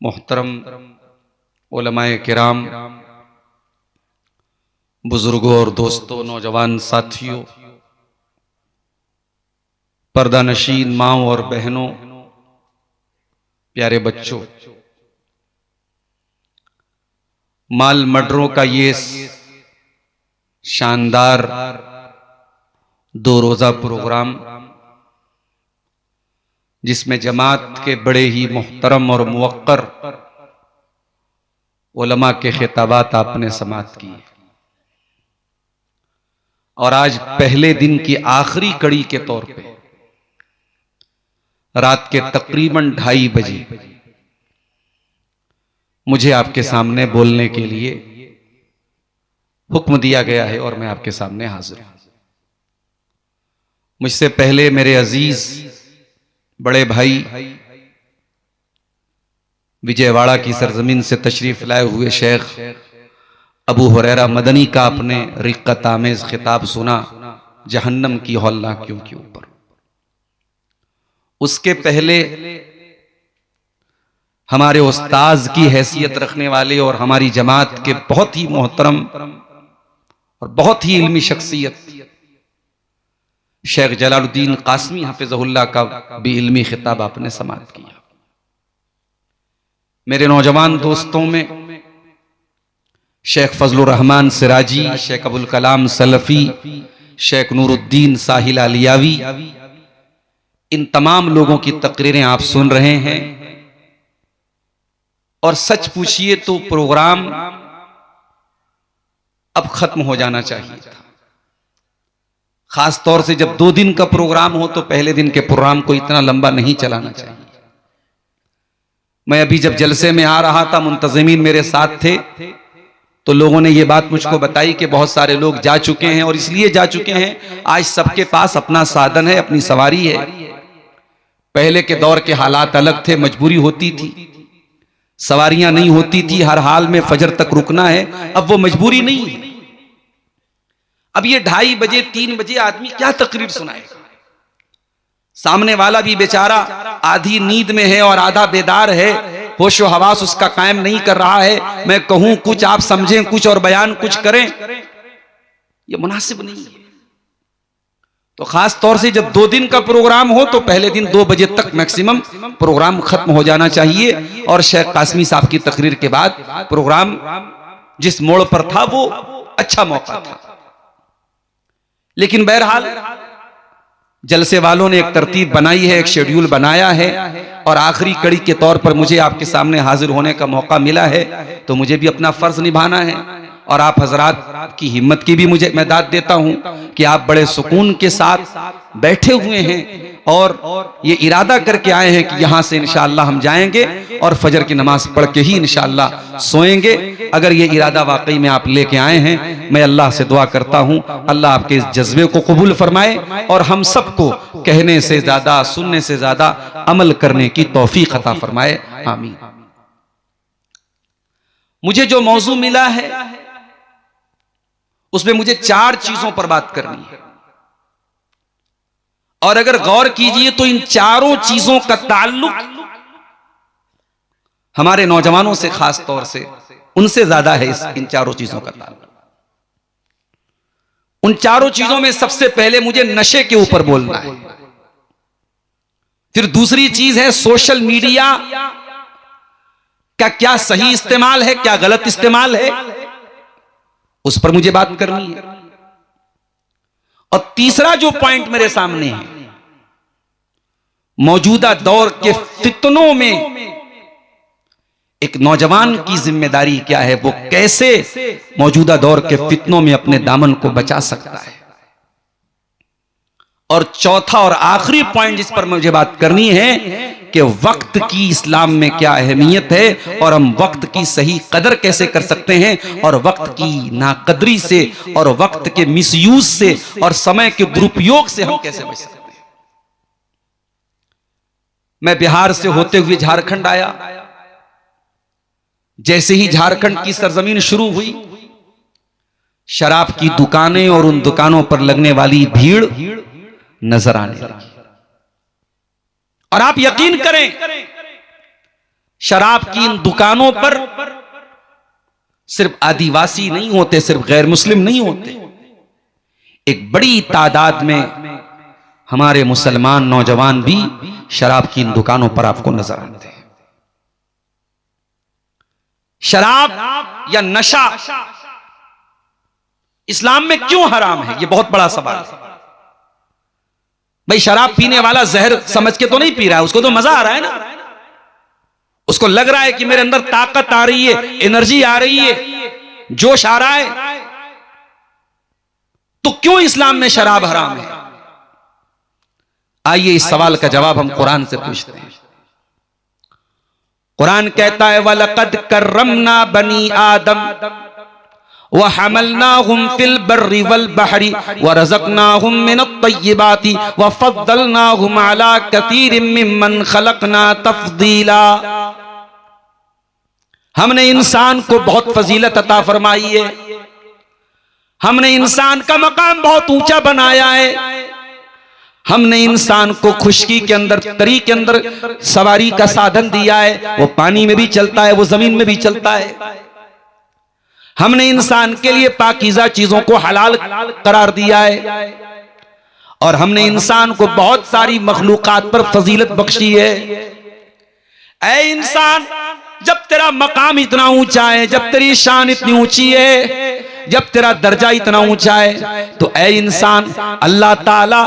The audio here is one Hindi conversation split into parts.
मोहतरम उलमाए किराम, बुजुर्गों और दोस्तों, नौजवान साथियों, पर्दा नशीन माओं और बहनों, प्यारे बच्चों, माल मर्डरों का ये शानदार 2 रोजा प्रोग्राम, जिसमें जमात के बड़े ही मुहतरम और मुवक्कर उलमा के खिताबात आपने समाअत किए, और आज पहले दिन की आखिरी कड़ी के तौर पे रात के तकरीबन 2:30 बजे मुझे आपके सामने बोलने के लिए हुक्म दिया गया है और मैं आपके सामने हाजिर हूं। मुझसे पहले मेरे अजीज बड़े भाई विजयवाड़ा की सरजमीन से तशरीफ लाए हुए शेख अबू हुरैरा मदनी का आपने रिक्कत आमेज खिताब सुना, जहन्नम की हौलनाकियों के ऊपर। उसके पहले हमारे उस्ताज की हैसियत रखने वाले और हमारी जमात के बहुत ही मोहतरम और बहुत ही इल्मी शख्सियत शेख जलालुद्दीन कासमी हफिज़हुल्लाह का भी इल्मी खिताब आपने समाअत किया। मेरे नौजवान दोस्तों में शेख फजलुर रहमान सिराजी, शेख अबुल कलाम सलफी, शेख नूरुद्दीन साहिल आलियावी, इन तमाम लोगों की तकरीरें आप सुन रहे हैं। और सच पूछिए तो प्रोग्राम अब खत्म हो जाना चाहिए था। खास तौर से जब 2 दिन का प्रोग्राम हो तो पहले दिन के प्रोग्राम को इतना लंबा नहीं चलाना चाहिए। मैं अभी जब जलसे में आ रहा था, मुंतज़िमीन मेरे साथ थे, तो लोगों ने ये बात मुझको बताई कि बहुत सारे लोग जा चुके हैं, और इसलिए जा चुके हैं आज सबके पास अपना साधन है, अपनी सवारी है। पहले के दौर के हालात अलग थे, मजबूरी होती थी, सवारियां नहीं होती थी, हर हाल में फजर तक रुकना है। अब वो मजबूरी नहीं है। अब ये 2:30 बजे 3 बजे आदमी क्या तकरीर सुनाएगा? सामने वाला भी बेचारा आधी नींद में है और आधा बेदार है, होश व हवास उसका कायम नहीं कर रहा है। मैं कहूं कुछ, आप समझें कुछ और बयान कुछ करें, ये मुनासिब नहीं है। तो खास तौर से जब 2 दिन का प्रोग्राम हो तो पहले दिन 2 बजे तक मैक्सिमम प्रोग्राम खत्म हो जाना चाहिए, और शेख कासमी साहब की तकरीर के बाद प्रोग्राम जिस मोड़ पर था वो अच्छा मौका था। लेकिन बहरहाल जलसे वालों ने एक तरतीब बनाई है, एक शेड्यूल बनाया है, और आखिरी कड़ी के तौर पर मुझे आपके सामने हाजिर होने का मौका मिला है, तो मुझे भी अपना फर्ज निभाना है। और आप हजरात की हिम्मत की भी मुझे मैं दाद देता हूं कि आप बड़े सुकून के साथ बैठे हुए हैं और ये इरादा करके आए हैं कि यहां से इंशाअल्लाह हम जाएंगे और फजर की नमाज पढ़ के ही इंशाअल्लाह सोएंगे। अगर ये इरादा वाकई में आप लेके आए हैं, मैं अल्लाह से दुआ करता हूं अल्लाह आपके इस जज्बे को कबूल फरमाए और हम सबको कहने से ज्यादा, सुनने से ज्यादा अमल करने की तौफीक अता फरमाए, आमीन। मुझे जो मौजू मिला है उसमें मुझे 4 चीजों पर बात करनी है, और अगर गौर कीजिए तो इन चारों चीजों का ताल्लुक हमारे नौजवानों से, खास तौर से उनसे ज्यादा है। इन चारों चीजों का ताल्लुक, उन चारों चीजों में सबसे पहले मुझे नशे के ऊपर बोलना है, फिर दूसरी चीज है सोशल मीडिया का क्या सही इस्तेमाल है, क्या गलत इस्तेमाल है, उस पर मुझे बात करनी है, और तीसरा जो पॉइंट मेरे सामने है, मौजूदा दौर के फितनों में एक नौजवान की जिम्मेदारी क्या है, वो कैसे मौजूदा दौर के फितनों में अपने दामन को बचा सकता है। और चौथा और आखिरी पॉइंट जिस पर मुझे बात करनी है कि वक्त की इस्लाम में क्या अहमियत है, और हम वक्त की सही कदर कैसे कर सकते हैं, और वक्त की नाकदरी से और वक्त के मिसयूज से और समय के दुरुपयोग से हम कैसे बच सकते हैं। मैं बिहार से होते हुए झारखंड आया। जैसे ही झारखंड की सरजमीन शुरू हुई, शराब की दुकानें और उन दुकानों पर लगने वाली भीड़ नजर आने लगी। और आप यकीन करें, शराब की इन दुकानों पर सिर्फ आदिवासी नहीं होते, सिर्फ गैर मुस्लिम नहीं होते, एक बड़ी तादाद में हमारे मुसलमान नौजवान भी शराब की इन दुकानों पर आपको नजर आते हैं। शराब या नशा इस्लाम में क्यों हराम है, यह बहुत बड़ा सवाल है। भाई शराब पीने वाला जहर समझ के तो नहीं पी रहा है, उसको तो मजा आ रहा है ना, उसको लग रहा है कि मेरे अंदर ताकत आ रही है, एनर्जी आ रही है, जोश आ रहा है। तो क्यों इस्लाम में शराब हराम है? आइए इस सवाल का जवाब हम कुरान से पूछते हैं। कुरान कहता है वलक़द कर्रमना बनी आदम व हमलनाहुम फिल बर्रि वल बहरी व रज़क़नाहुम मिनत तय्यिबाति व फ़द्दलनाहुम अला कसीरिम मिम्मन खलक़ना तफ़दीला। हमने इंसान को बहुत फजीलत अता फरमाई है, हमने इंसान का मकाम बहुत ऊंचा बनाया है, हमने इंसान को खुशकी के अंदर, तरी के अंदर सवारी का साधन दिया है, वो पानी में भी चलता है, वो जमीन में भी चलता है। हमने इंसान के लिए पाकीज़ा चीजों को हलाल करार दिया है और हमने इंसान को बहुत सारी मखलूकात पर फजीलत बख्शी है। ऐ इंसान, जब तेरा मकाम इतना ऊंचा है, जब तेरी शान इतनी ऊंची है, जब तेरा दर्जा इतना ऊंचा है, तो ऐ इंसान, अल्लाह ताला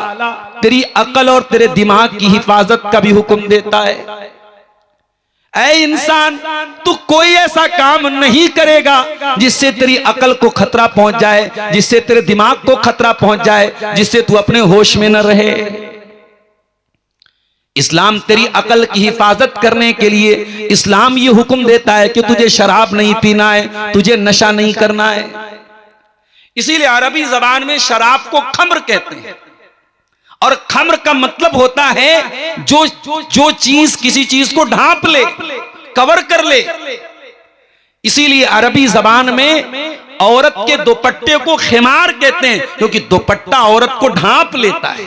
तेरी अकल और तेरे दिमाग की हिफाजत का भी हुक्म देता है। ऐ इंसान, तू कोई ऐसा काम नहीं करेगा जिससे तेरी अकल को खतरा पहुंच जाए, जिससे तेरे दिमाग को खतरा पहुंच जाए, जिससे तू अपने होश में न रहे। इस्लाम तेरी अकल की हिफाजत करने के लिए इस्लाम ये हुक्म देता है कि तुझे शराब नहीं पीना है, तुझे नशा नहीं करना है। इसीलिए अरबी जबान में शराब को खम्र कहते हैं और खम्र का मतलब होता है जो चीज किसी चीज को ढांप ले, कवर कर ले। इसीलिए अरबी जबान में औरत के दुपट्टे को खिमार कहते हैं, क्योंकि दुपट्टा औरत को ढांप लेता है।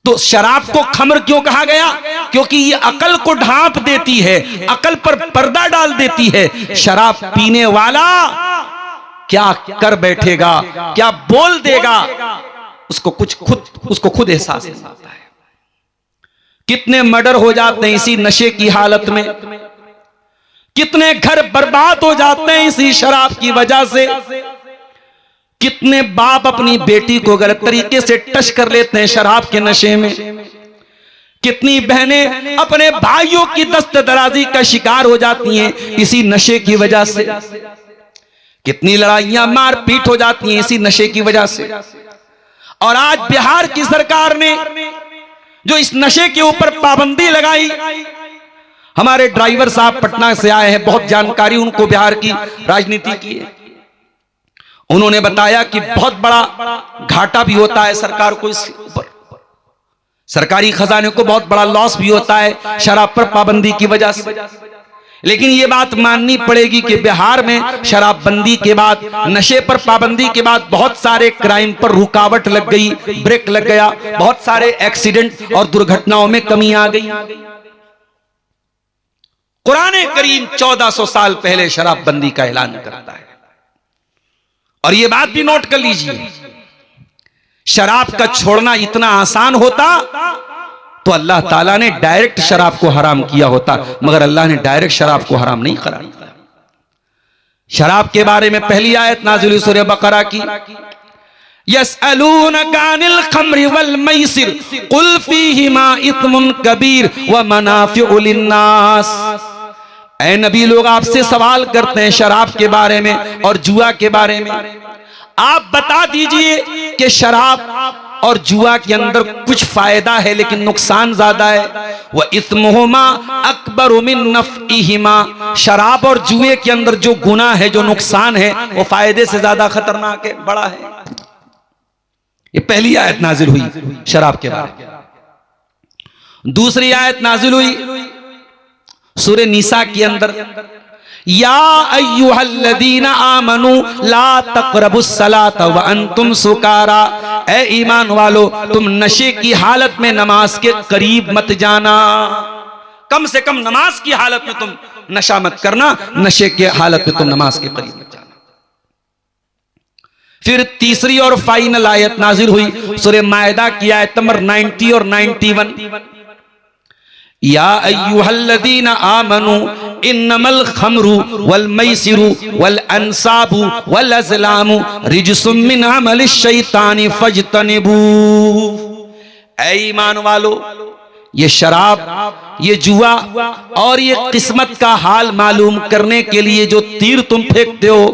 तो शराब को खम्र क्यों कहा गया? क्योंकि ये अकल को ढांप देती है, अकल पर पर्दा डाल देती है। शराब पीने वाला क्या कर बैठेगा, क्या बोल देगा, उसको खुद एहसास नहीं होता है। कितने मर्डर हो जाते हैं इसी नशे की हालत में, कितने घर बर्बाद हो जाते हैं इसी शराब की वजह से, कितने बाप अपनी बेटी को गलत तरीके से टच कर लेते हैं शराब के नशे में, कितनी बहनें अपने भाइयों की दस्त दराजी का शिकार हो जाती हैं इसी नशे की वजह से, कितनी लड़ाइयां मारपीट हो जाती हैं इसी नशे की वजह से। और आज बिहार की सरकार ने जो इस नशे के ऊपर पाबंदी लगाई, हमारे ड्राइवर साहब पटना से आए हैं, बहुत जानकारी उनको बिहार की राजनीति की है। उन्होंने बताया कि बहुत बड़ा घाटा भी होता है सरकार को, इसके ऊपर सरकारी खजाने को बहुत बड़ा लॉस भी होता है शराब पर पाबंदी की वजह से। लेकिन ये बात माननी पड़ेगी कि बिहार में शराबबंदी के बाद, नशे पर पाबंदी के बाद बहुत सारे क्राइम पर रुकावट लग गई, ब्रेक लग गया, बहुत सारे एक्सीडेंट और दुर्घटनाओं में कमी आ गई। कुरान करीम 1400 साल पहले शराबबंदी का ऐलान करता है। और ये बात भी नोट कर लीजिए, शराब का छोड़ना इतना आसान होता तो अल्लाह ताला ने डायरेक्ट शराब को हराम किया होता, मगर अल्लाह ने डायरेक्ट शराब को हराम नहीं करार दिया। शराब के बारे में पहली आयत नाज़िल हुई सूरह बकरा की, यसअलूनका अनिल खम्रि वल मैसिर कुल फीहिमा इत्मुन कबीर व मनाफिउ लिन्नास। ऐ नबी, लोग आपसे सवाल करते हैं शराब के बारे में और जुआ के बारे में, आप बता दीजिए कि शराब और जुआ के अंदर कुछ फायदा है लेकिन नुकसान ज्यादा है। वह इस्मुहुमा अकबरु मिन नफ़इहिमा, शराब और जुए के अंदर जो गुनाह है, जो नुकसान है, वो फायदे से ज्यादा खतरनाक है, बड़ा है। ये पहली आयत नाजिल हुई शराब के बारे में। दूसरी आयत नाजिल हुई सूरह निसा के अंदर, या अय्युहल्लज़ीना आमनू ला तक़रबुस सलाता व अंतुम सुकारा। ऐ ईमान वालो, तुम नशे की हालत में नमाज के करीब मत जाना। कम से कम नमाज की हालत में तुम नशा मत करना, नशे के हालत में तुम नमाज के करीब मत जाना। फिर तीसरी और फाइनल आयत नाजिल हुई सूरह मायदा की आयत नंबर 90 और 91। या अय्युहल्लज़ीना आमनू इन्नमल खमरु वल मैसिरु वल अंसाबु वल अज़लामु रिजसुम मिन अमलिश शैतानी फज्तनिबू। ऐ ईमान वालो, ये शराब, ये जुआ और ये किस्मत का हाल मालूम करने के लिए जो तीर तुम फेंकते हो,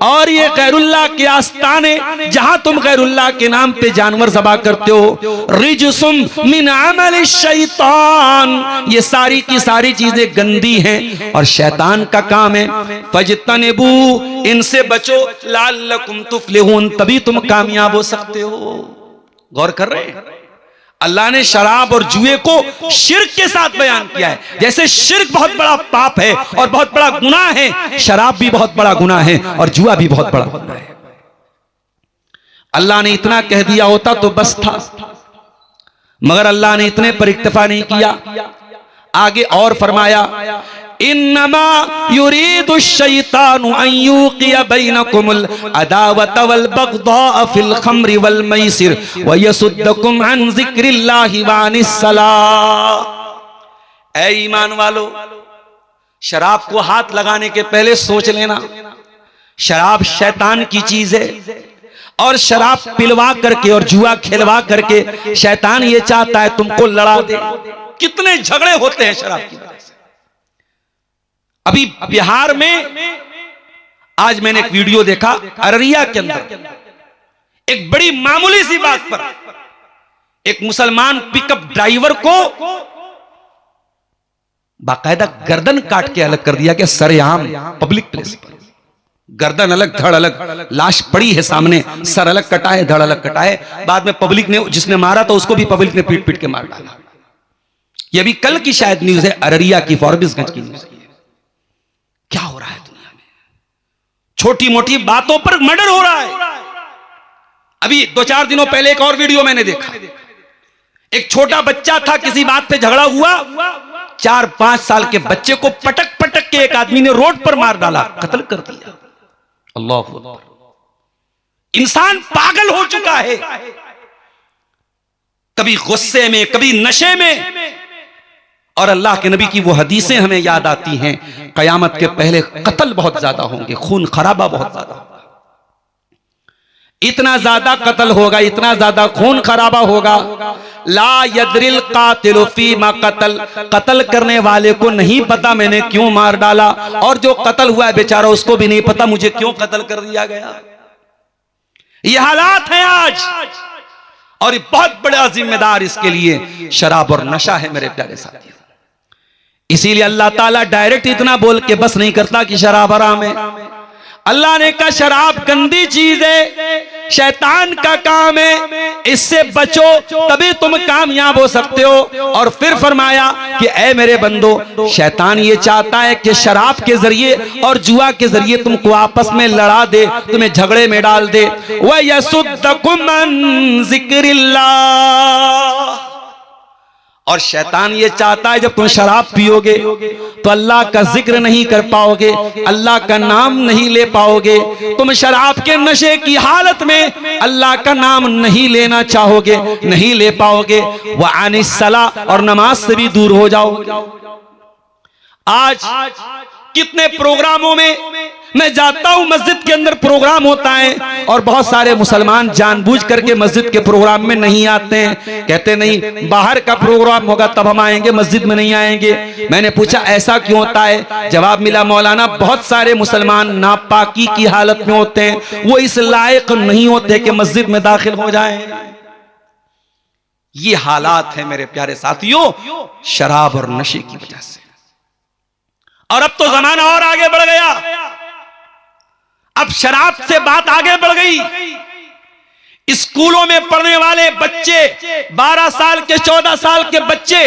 और ये गैरुल्लाह के आस्ताने जहां तुम गैरुल्लाह के नाम पे जानवर ज़बा करते हो, रिजसुम मिन अमल शैतान, ये सारी की सारी चीजें गंदी हैं और शैतान का काम है। फज्तनिबू, इनसे बचो, लअल्लकुम तुफ्लिहून, तभी तुम कामयाब हो सकते हो। गौर कर रहे हैं, अल्लाह ने शराब और जुए को शिर्क के साथ बयान किया है। जैसे शिर्क बहुत बड़ा पाप है और बहुत बड़ा गुनाह है, शराब भी बहुत बड़ा गुनाह है और जुआ भी बहुत बड़ा गुनाह है। अल्लाह ने इतना कह दिया होता तो बस था, मगर अल्लाह ने इतने पर इक्तफा नहीं किया। आगे और फरमाया, इन्नमा युरीदु शैतानु अन युक़िया बैनकुमुल अदावत वल बग़दा फिल खम्रि वल मैसिर व यसुद्दकुम अन ज़िक्रिल्लाहि व अनिस सलाह। ऐ ईमान वालो, शराब को हाथ लगाने के पहले सोच लेना, शराब शैतान की चीज है और शराब पिलवा करके और जुआ खिलवा करके शैतान ये चाहता है तुमको लड़ा दे। कितने झगड़े होते हैं शराब की वजह से। अभी बिहार में आज मैंने एक वीडियो देखा, अररिया के अंदर एक बड़ी मामूली सी बात पर एक मुसलमान पिकअप ड्राइवर को बाकायदा गर्दन काट के अलग कर दिया कि सरेआम पब्लिक प्लेस पर, गर्दन अलग धड़ अलग, लाश पड़ी है सामने, सर अलग कटा है धड़ अलग कटा है। बाद में पब्लिक ने, जिसने मारा था उसको भी पब्लिक ने पीट पीट के मार डाला। यह भी कल की शायद न्यूज है, अररिया की, फॉरबिसगंज की न्यूज। क्या हो रहा है दुनिया में, छोटी मोटी बातों पर मर्डर हो रहा है। अभी 2-4 दिनों पहले एक और वीडियो मैंने देखा, एक छोटा बच्चा था, किसी बात पे झगड़ा हुआ, 4-5 साल के बच्चे को पटक पटक के एक आदमी ने रोड पर मार डाला, कत्ल कर दिया। अल्लाह अकबर। इंसान पागल हो चुका है, कभी गुस्से में, कभी नशे में। और अल्लाह के नबी की वो हदीसें हमें याद आती हैं, कयामत के पहले कत्ल बहुत ज्यादा होंगे, खून खराबा बहुत ज्यादा होगा, इतना ज्यादा कत्ल होगा, इतना ज्यादा खून खराबा होगा। ला यदरिल कातिलु फीमा कत्ल, कत्ल करने वाले को नहीं पता मैंने क्यों मार डाला, और जो कत्ल हुआ है बेचारा उसको भी नहीं पता मुझे क्यों कत्ल कर दिया गया। ये हालात हैं आज, और बहुत बड़ा जिम्मेदार इसके लिए शराब और नशा है मेरे प्यारे साथियों। इसीलिए अल्लाह ताला डायरेक्ट इतना बोल के बस नहीं करता कि शराब हराम है। अल्लाह ने कहा शराब गंदी चीज है, शैतान का काम है, इससे बचो तभी तुम कामयाब हो सकते हो। और फिर फरमाया कि ऐ मेरे बंदो, शैतान ये चाहता है कि शराब के जरिए और जुआ के जरिए तुमको आपस में लड़ा दे, तुम्हें झगड़े में डाल दे। व यसुद्दकुम अन ज़िक्रिल्लाह, और शैतान ये चाहता है जब तुम शराब पियोगे तो अल्लाह का जिक्र नहीं कर पाओगे, अल्लाह का नाम नहीं ले पाओगे, तुम शराब के नशे की हालत में अल्लाह का नाम नहीं लेना चाहोगे, नहीं ले पाओगे। व अनिस सला, और नमाज से भी दूर हो जाओगे। आज कितने प्रोग्रामों में मैं जाता हूं, मस्जिद के अंदर प्रोग्राम होता है और बहुत सारे मुसलमान जानबूझ करके मस्जिद के प्रोग्राम में नहीं आते हैं, कहते नहीं बाहर का प्रोग्राम होगा तब हम आएंगे, मस्जिद में नहीं आएंगे। मैंने पूछा ऐसा क्यों होता है? जवाब मिला, मौलाना बहुत सारे मुसलमान नापाकी की हालत में होते हैं, वो इस लायक नहीं होते कि मस्जिद में दाखिल हो जाए। ये हालात है मेरे प्यारे साथियों शराब और नशे की वजह से। और अब तो जमाना और आगे बढ़ गया, अब शराब से बात आगे बढ़ गई। स्कूलों में पढ़ने वाले बच्चे, 12 साल के 14 साल के बच्चे,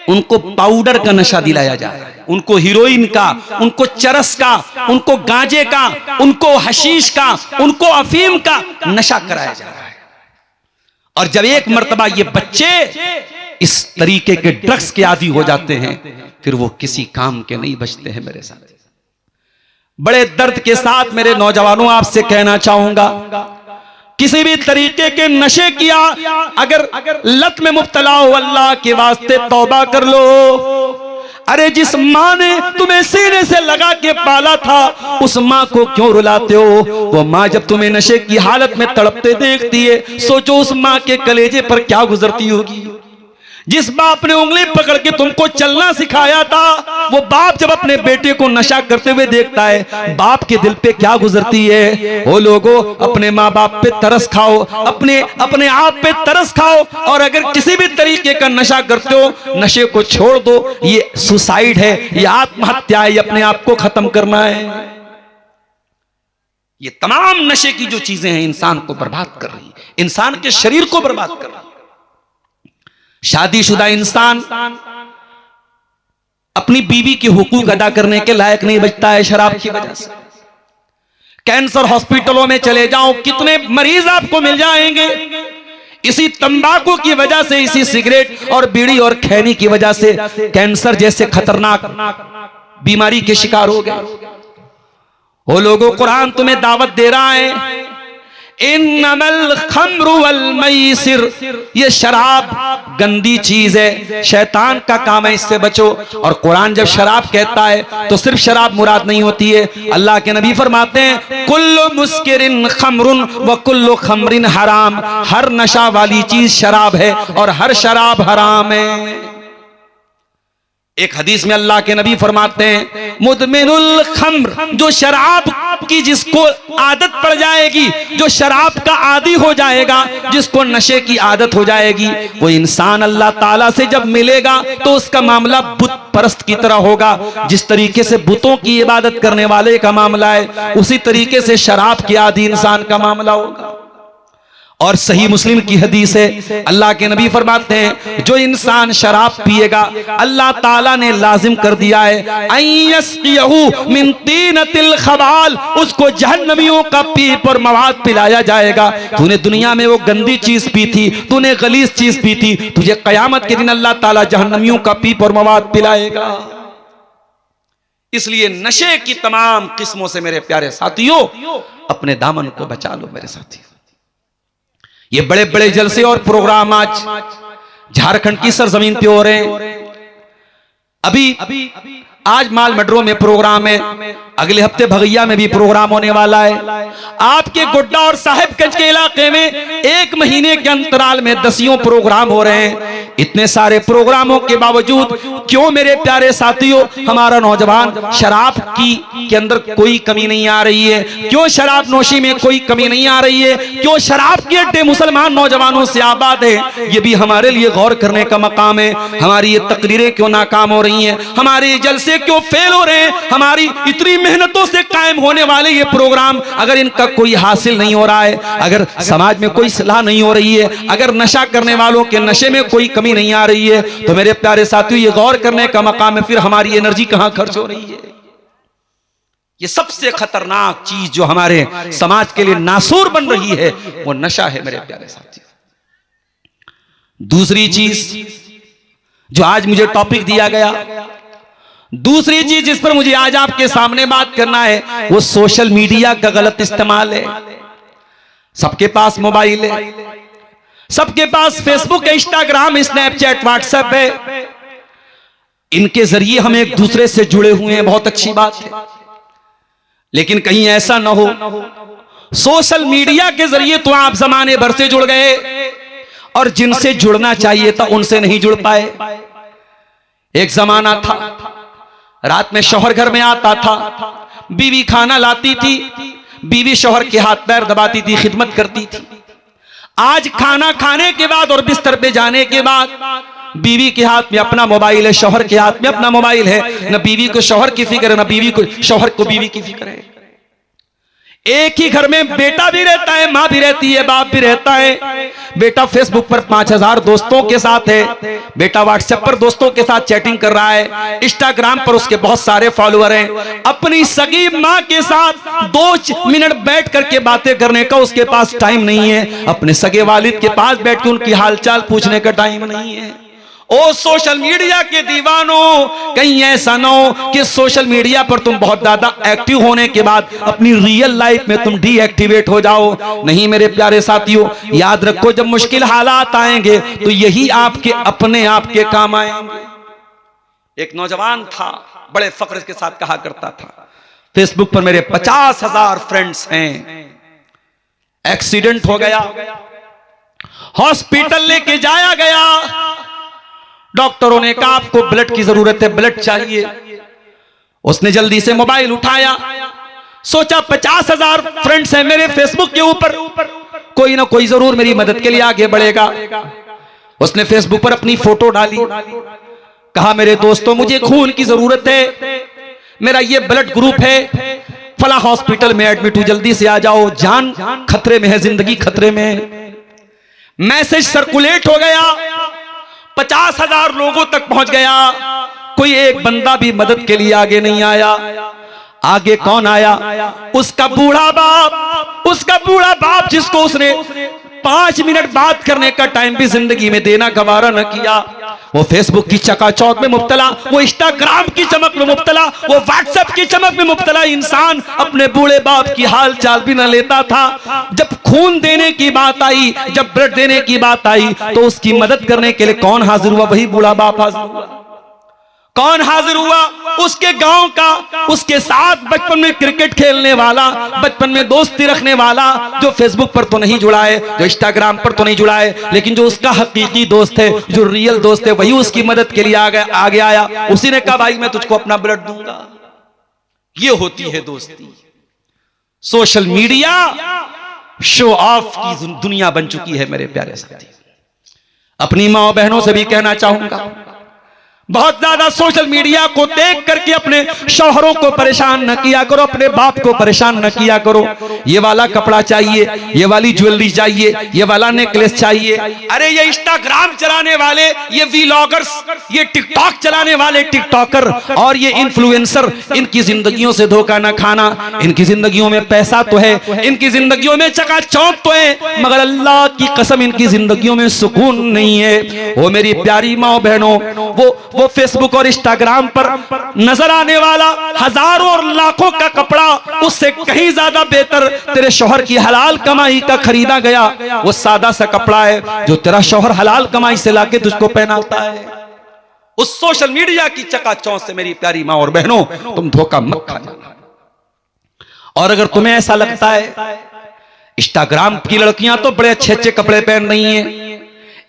उनको पाउडर का नशा दिलाया जा रहा है, उनको हीरोइन का, उनको चरस का, उनको गांजे का, उनको हशीश का, उनको अफीम का नशा कराया जा रहा है। और जब एक मर्तबा ये बच्चे इस तरीके के ड्रग्स के आदी हो जाते हैं, फिर वो किसी काम के नहीं बचते हैं। मेरे साथ बड़े दर्द के साथ मेरे नौजवानों आपसे कहना चाहूंगा, किसी भी तरीके के नशे किया अगर लत में मुब्तला हो, अल्लाह के वास्ते तौबा कर लो। अरे जिस माँ ने तुम्हें सीने से लगा के पाला था, उस माँ को क्यों रुलाते हो? वो माँ जब तुम्हें नशे की हालत में तड़पते देखती है, सोचो उस माँ के कलेजे पर क्या गुजरती होगी। जिस बाप ने उंगली पकड़ के तुमको चलना सिखाया था, वो बाप जब अपने बेटे को नशा करते हुए देखता है, बाप के दिल पे क्या गुजरती है। वो लोगों, अपने माँ बाप पे तरस खाओ, अपने आप पे तरस खाओ, और अगर किसी भी तरीके का नशा करते हो, नशे को छोड़ दो। ये सुसाइड है, ये आत्महत्या है, ये अपने आप को खत्म करना है। ये तमाम नशे की जो चीजें हैं इंसान को बर्बाद कर रही है, इंसान के शरीर को बर्बाद कर रही है। शादीशुदा इंसान अपनी बीवी के हुकूक अदा करने के लायक नहीं बचता है शराब की वजह से। कैंसर हॉस्पिटलों में चले जाओ, कितने मरीज आपको मिल जाएंगे इसी तंबाकू की वजह से, इसी सिगरेट और बीड़ी और खैनी की वजह से कैंसर जैसे खतरनाक बीमारी के शिकार हो गए। वो लोगों, कुरान तुम्हें दावत दे रहा है, इन्नमल खम्रु वल मैसिर, ये शराब गंदी चीज है, शैतान का काम है, इससे बचो। और कुरान जब शराब कहता है तो सिर्फ शराब मुराद नहीं होती है। अल्लाह के नबी फरमाते हैं, कुल्लु मुस्किरिन खम्रुन व कुल्लु खम्रिन हराम, हर नशा वाली चीज शराब है और हर शराब हराम है। एक हदीस में अल्लाह के नबी फरमाते हैं, मुदमिनुल खम्र, जो शराब की जिसको आदत पड़ जाएगी, जो शराब का आदी हो जाएगा, जिसको नशे की आदत हो जाएगी, वो इंसान अल्लाह ताला से जब मिलेगा तो उसका मामला बुत परस्त की तरह होगा। जिस तरीके से बुतों की इबादत करने वाले का मामला है, उसी तरीके से शराब के आदी इंसान का मामला होगा। और सही मुस्लिम की हदीस है, अल्लाह के नबी फरमाते हैं, जो इंसान शराब पिएगा, अल्लाह ताला ने लाजिम कर दिया है, अयस्कियहु मिन तीनतिल खबाल, उसको जहन्नमियों का पीप और मवाद पिलाया जाएगा। तूने दुनिया में वो गंदी चीज पी थी, तूने गलीज चीज पी थी, तुझे कयामत के दिन अल्लाह ताला जहन्नमियों का पीप और मवाद पिलाएगा। इसलिए नशे की तमाम किस्मों से मेरे प्यारे साथियों अपने दामन को बचा लो। मेरे साथी, ये बड़े बड़े जलसे और प्रोग्राम आज झारखंड की सरजमीन पे हो रहे हैं। अभी आज माल मडरों में प्रोग्राम है, अगले हफ्ते भगैया में भी प्रोग्राम होने वाला है। आपके गोड्डा और साहिबगंज के इलाके में 1 महीने के अंतराल में 10 प्रोग्राम हो रहे हैं। इतने सारे प्रोग्रामों के बावजूद क्यों मेरे प्यारे साथियों हमारा नौजवान शराब के अंदर कोई कमी नहीं आ रही है? क्यों शराब नोशी में कोई कमी नहीं आ रही है? क्यों शराब के अड्डे मुसलमान नौजवानों से आबाद है? ये भी हमारे लिए गौर करने का मकाम है। हमारी ये तकरीरें क्यों नाकाम हो रही हैं? हमारे ये जलसे क्यों फेल हो रहे हैं? हमारी इतनी मेहनतों से कायम होने वाले ये प्रोग्राम अगर इनका कोई हासिल नहीं हो रहा है, अगर समाज में कोई सलाह नहीं हो रही है, अगर नशा करने वालों के नशे में कोई कमी नहीं आ रही है, तो मेरे प्यारे साथियों ये गौर करने का मकाम है, फिर हमारी एनर्जी कहां खर्च हो रही है? ये सबसे खतरनाक चीज जो हमारे समाज के लिए नासूर बन रही है वो नशा है मेरे प्यारे साथियों। दूसरी चीज जो आज मुझे टॉपिक दिया गया, दूसरी चीज जिस पर मुझे आज आपके सामने बात करना है वो सोशल मीडिया का गलत इस्तेमाल है। सबके पास मोबाइल है, सबके पास फेसबुक, इंस्टाग्राम, स्नैपचैट, व्हाट्सएप है। इनके जरिए हम एक दूसरे से जुड़े हुए हैं, बहुत अच्छी बात है। लेकिन कहीं ऐसा ना हो सोशल मीडिया के जरिए तो आप जमाने भर से जुड़ गए और जिनसे जुड़ना चाहिए था उनसे नहीं जुड़ पाए। एक जमाना था रात में शौहर घर में आता था, बीवी खाना लाती थी, बीवी शौहर के हाथ पैर दबाती थी, खिदमत करती थी। आज खाना खाने के बाद और बिस्तर पे जाने के बाद बीवी के हाथ में अपना मोबाइल है, शौहर के हाथ में अपना मोबाइल है। न बीवी को शौहर की फिक्र है, न बीवी को शौहर को बीवी की फिक्र है। एक ही घर में बेटा भी रहता है, माँ भी रहती है, बाप भी रहता है। बेटा फेसबुक पर 5000 दोस्तों के साथ है, बेटा व्हाट्सएप पर दोस्तों के साथ चैटिंग कर रहा है, इंस्टाग्राम पर उसके बहुत सारे फॉलोअर हैं। अपनी सगी माँ के साथ 2 मिनट बैठ करके बातें करने का उसके पास टाइम नहीं है। अपने सगे वालिद के पास बैठ के उनकी हालचाल पूछने का टाइम नहीं है। ओ सोशल मीडिया के दीवानों, कहीं ऐसा ना हो कि सोशल मीडिया पर तुम बहुत ज्यादा एक्टिव होने के बाद अपनी रियल लाइफ में तुम डीएक्टिवेट हो जाओ। नहीं मेरे प्यारे साथियों, याद रखो जब मुश्किल हालात आएंगे तो यही आपके अपने आप के काम आएंगे। एक नौजवान था, बड़े फख्र के साथ कहा करता था, फेसबुक पर मेरे 50,000 फ्रेंड्स हैं। एक्सीडेंट हो गया, हॉस्पिटल लेके जाया गया, डॉक्टरों ने कहा आपको ब्लड की जरूरत है, ब्लड चाहिए। उसने जल्दी से मोबाइल उठाया, सोचा 50,000 फ्रेंड्स हैं मेरे फेसबुक के ऊपर, कोई ना कोई जरूर मेरी मदद के लिए आगे बढ़ेगा। उसने फेसबुक पर अपनी फोटो डाली, कहा मेरे दोस्तों मुझे खून की जरूरत है, मेरा ये ब्लड ग्रुप है, फला हॉस्पिटल में एडमिट हूं, जल्दी से आ जाओ, जान खतरे में है, जिंदगी खतरे में है। मैसेज सर्कुलेट हो गया, 50,000 लोगों तक पहुंच गया, कोई एक बंदा भी मदद के लिए आगे नहीं आया। आगे कौन आया? उसका बूढ़ा बाप जिसको उसने 5 मिनट बात करने का टाइम भी जिंदगी में देना गवारा न किया। वो फेसबुक की चकाचौंध में मुब्तला, वो इंस्टाग्राम की चमक में मुब्तला, वो व्हाट्सएप की चमक में मुब्तला इंसान अपने बूढ़े बाप की हाल चाल भी न लेता था। जब खून देने की बात आई, जब ब्लड देने की बात आई, तो उसकी मदद करने के लिए कौन हाजिर हुआ? वही बूढ़ा बाप हाजिर हुआ। कौन हाजिर हुआ? उसके गांव का, उसके साथ बचपन में क्रिकेट खेलने वाला, बचपन में दोस्ती रखने वाला, जो फेसबुक पर तो नहीं जुड़ा है, जो इंस्टाग्राम पर तो नहीं जुड़ा है, लेकिन जो उसका हकीकी दोस्त है, जो रियल दोस्त है, वही उसकी मदद के लिए आगे आया। उसी ने कहा भाई मैं तुझको अपना ब्लड दूंगा। ये होती है दोस्ती। सोशल मीडिया शो ऑफ की दुनिया बन चुकी है मेरे प्यारे साथी। अपनी माँ बहनों से भी कहना चाहूंगा, बहुत ज्यादा सोशल मीडिया को देख करके अपने शौहरों को परेशान न किया करो, अपने बाप को परेशान न किया करो। ये वाला कपड़ा चाहिए, ये वाली ज्वेलरी चाहिए, ये वाला नेकलेस चाहिए। अरे ये इंस्टाग्राम चलाने वाले, ये वीलॉगर्स, ये टिकटॉक चलाने वाले टिकटॉकर और ये इन्फ्लुएंसर, इनकी जिंदगियों से धोखा न खाना। इनकी जिंदगियों में पैसा तो है, इनकी जिंदगियों में चकाचौंध तो है, मगर अल्लाह की कसम इनकी जिंदगियों में सुकून नहीं है। वो मेरी प्यारी माँ बहनों, वो फेसबुक और इंस्टाग्राम पर नजर आने वाला हजारों और लाखों का कपड़ा उससे कहीं ज्यादा बेहतर तेरे शौहर की हलाल कमाई का खरीदा गया वो सादा सा कपड़ा है जो तेरा शौहर हलाल कमाई से लाके तुझको पहनाता है। उस सोशल मीडिया की चकाचौंध से मेरी प्यारी मां और बहनों तुम धोखा मत खा जाना। और अगर तुम्हें ऐसा लगता है इंस्टाग्राम की लड़कियां तो बड़े अच्छे अच्छे कपड़े पहन रही हैं,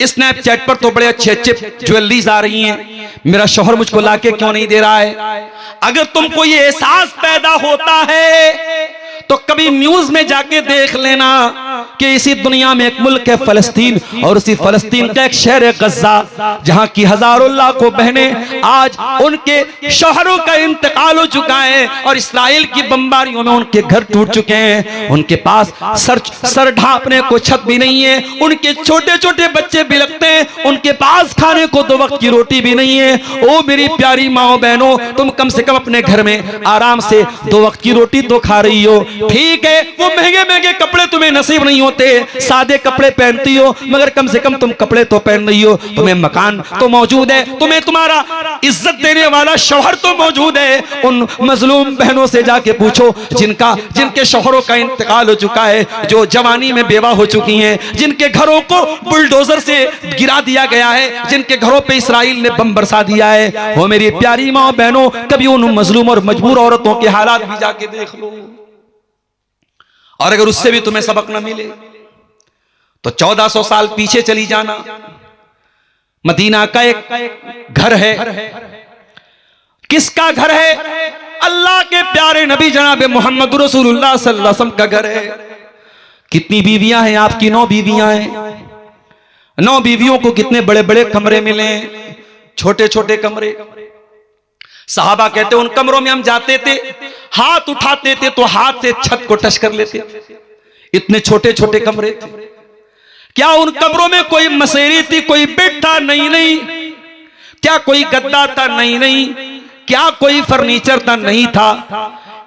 स्नैपचैट पर तो बड़े अच्छे अच्छे ज्वेलरीज आ रही हैं, मेरा शौहर मुझको लाके क्यों नहीं दे रहा है? अगर तुमको ये एहसास पैदा होता है तो कभी न्यूज में जाके देख लेना कि इसी दुनिया में एक मुल्क है फलस्तीन, और उसी फलस्तीन का एक शहर है गज़ा, जहां की हजारों लाखों बहनें आज उनके शौहरों का इंतकाल हो चुका है और इस्राइल की बमबारियों में उनके घर टूट चुके हैं। उनके पास सर ढांपने को छत भी नहीं है, उनके छोटे छोटे बच्चे बिलखते हैं, उनके पास खाने को 2 वक्त की रोटी भी नहीं है। ओ मेरी प्यारी माओ बहनों, तुम कम से कम अपने घर में आराम से 2 वक्त की रोटी तो खा रही हो, ठीक है। वो महंगे महंगे कपड़े तुम्हें नसीब नहीं होते, सादे कपड़े पहनती हो, मगर कम से कम तुम कपड़े तो पहन रही हो, तुम्हें मकान तो मौजूद है, तुम्हें तुम्हारा इज्जत देने वाला शौहर तो मौजूद है। उन मजलूम बहनों से जाके पूछो जिनके शौहरों का इंतकाल हो चुका है, जो जवानी में बेवा हो चुकी हैं, जिनके घरों को बुलडोजर से गिरा दिया गया है, जिनके घरों पे इस्राइल ने बम बरसा दिया है। वो मेरी प्यारी माँ बहनों, कभी उन मजलूम और मजबूर औरतों के हालात भी जाके देख लो। और अगर उससे भी तुम्हें सबक न मिले तो 1400 साल पीछे चली जाना। मदीना का एक घर है, किसका घर है? अल्लाह के प्यारे नबी जनाब मोहम्मद रसूलुल्लाह सल्लल्लाहु अलैहि वसल्लम का घर है। कितनी बीवियां हैं आपकी? 9 बीवियां हैं। 9 बीवियों को कितने बड़े बड़े कमरे मिले, छोटे छोटे कमरे। सहाबा कहते उन कमरों में हम जाते थे, हाथ उठाते थे तो हाथ से छत को टच कर लेते, इतने छोटे छोटे कमरे थे। क्या उन कमरों में कोई मसेरी थी, कोई बेड था? नहीं। क्या कोई गद्दा था? नहीं। क्या कोई फर्नीचर था? नहीं था।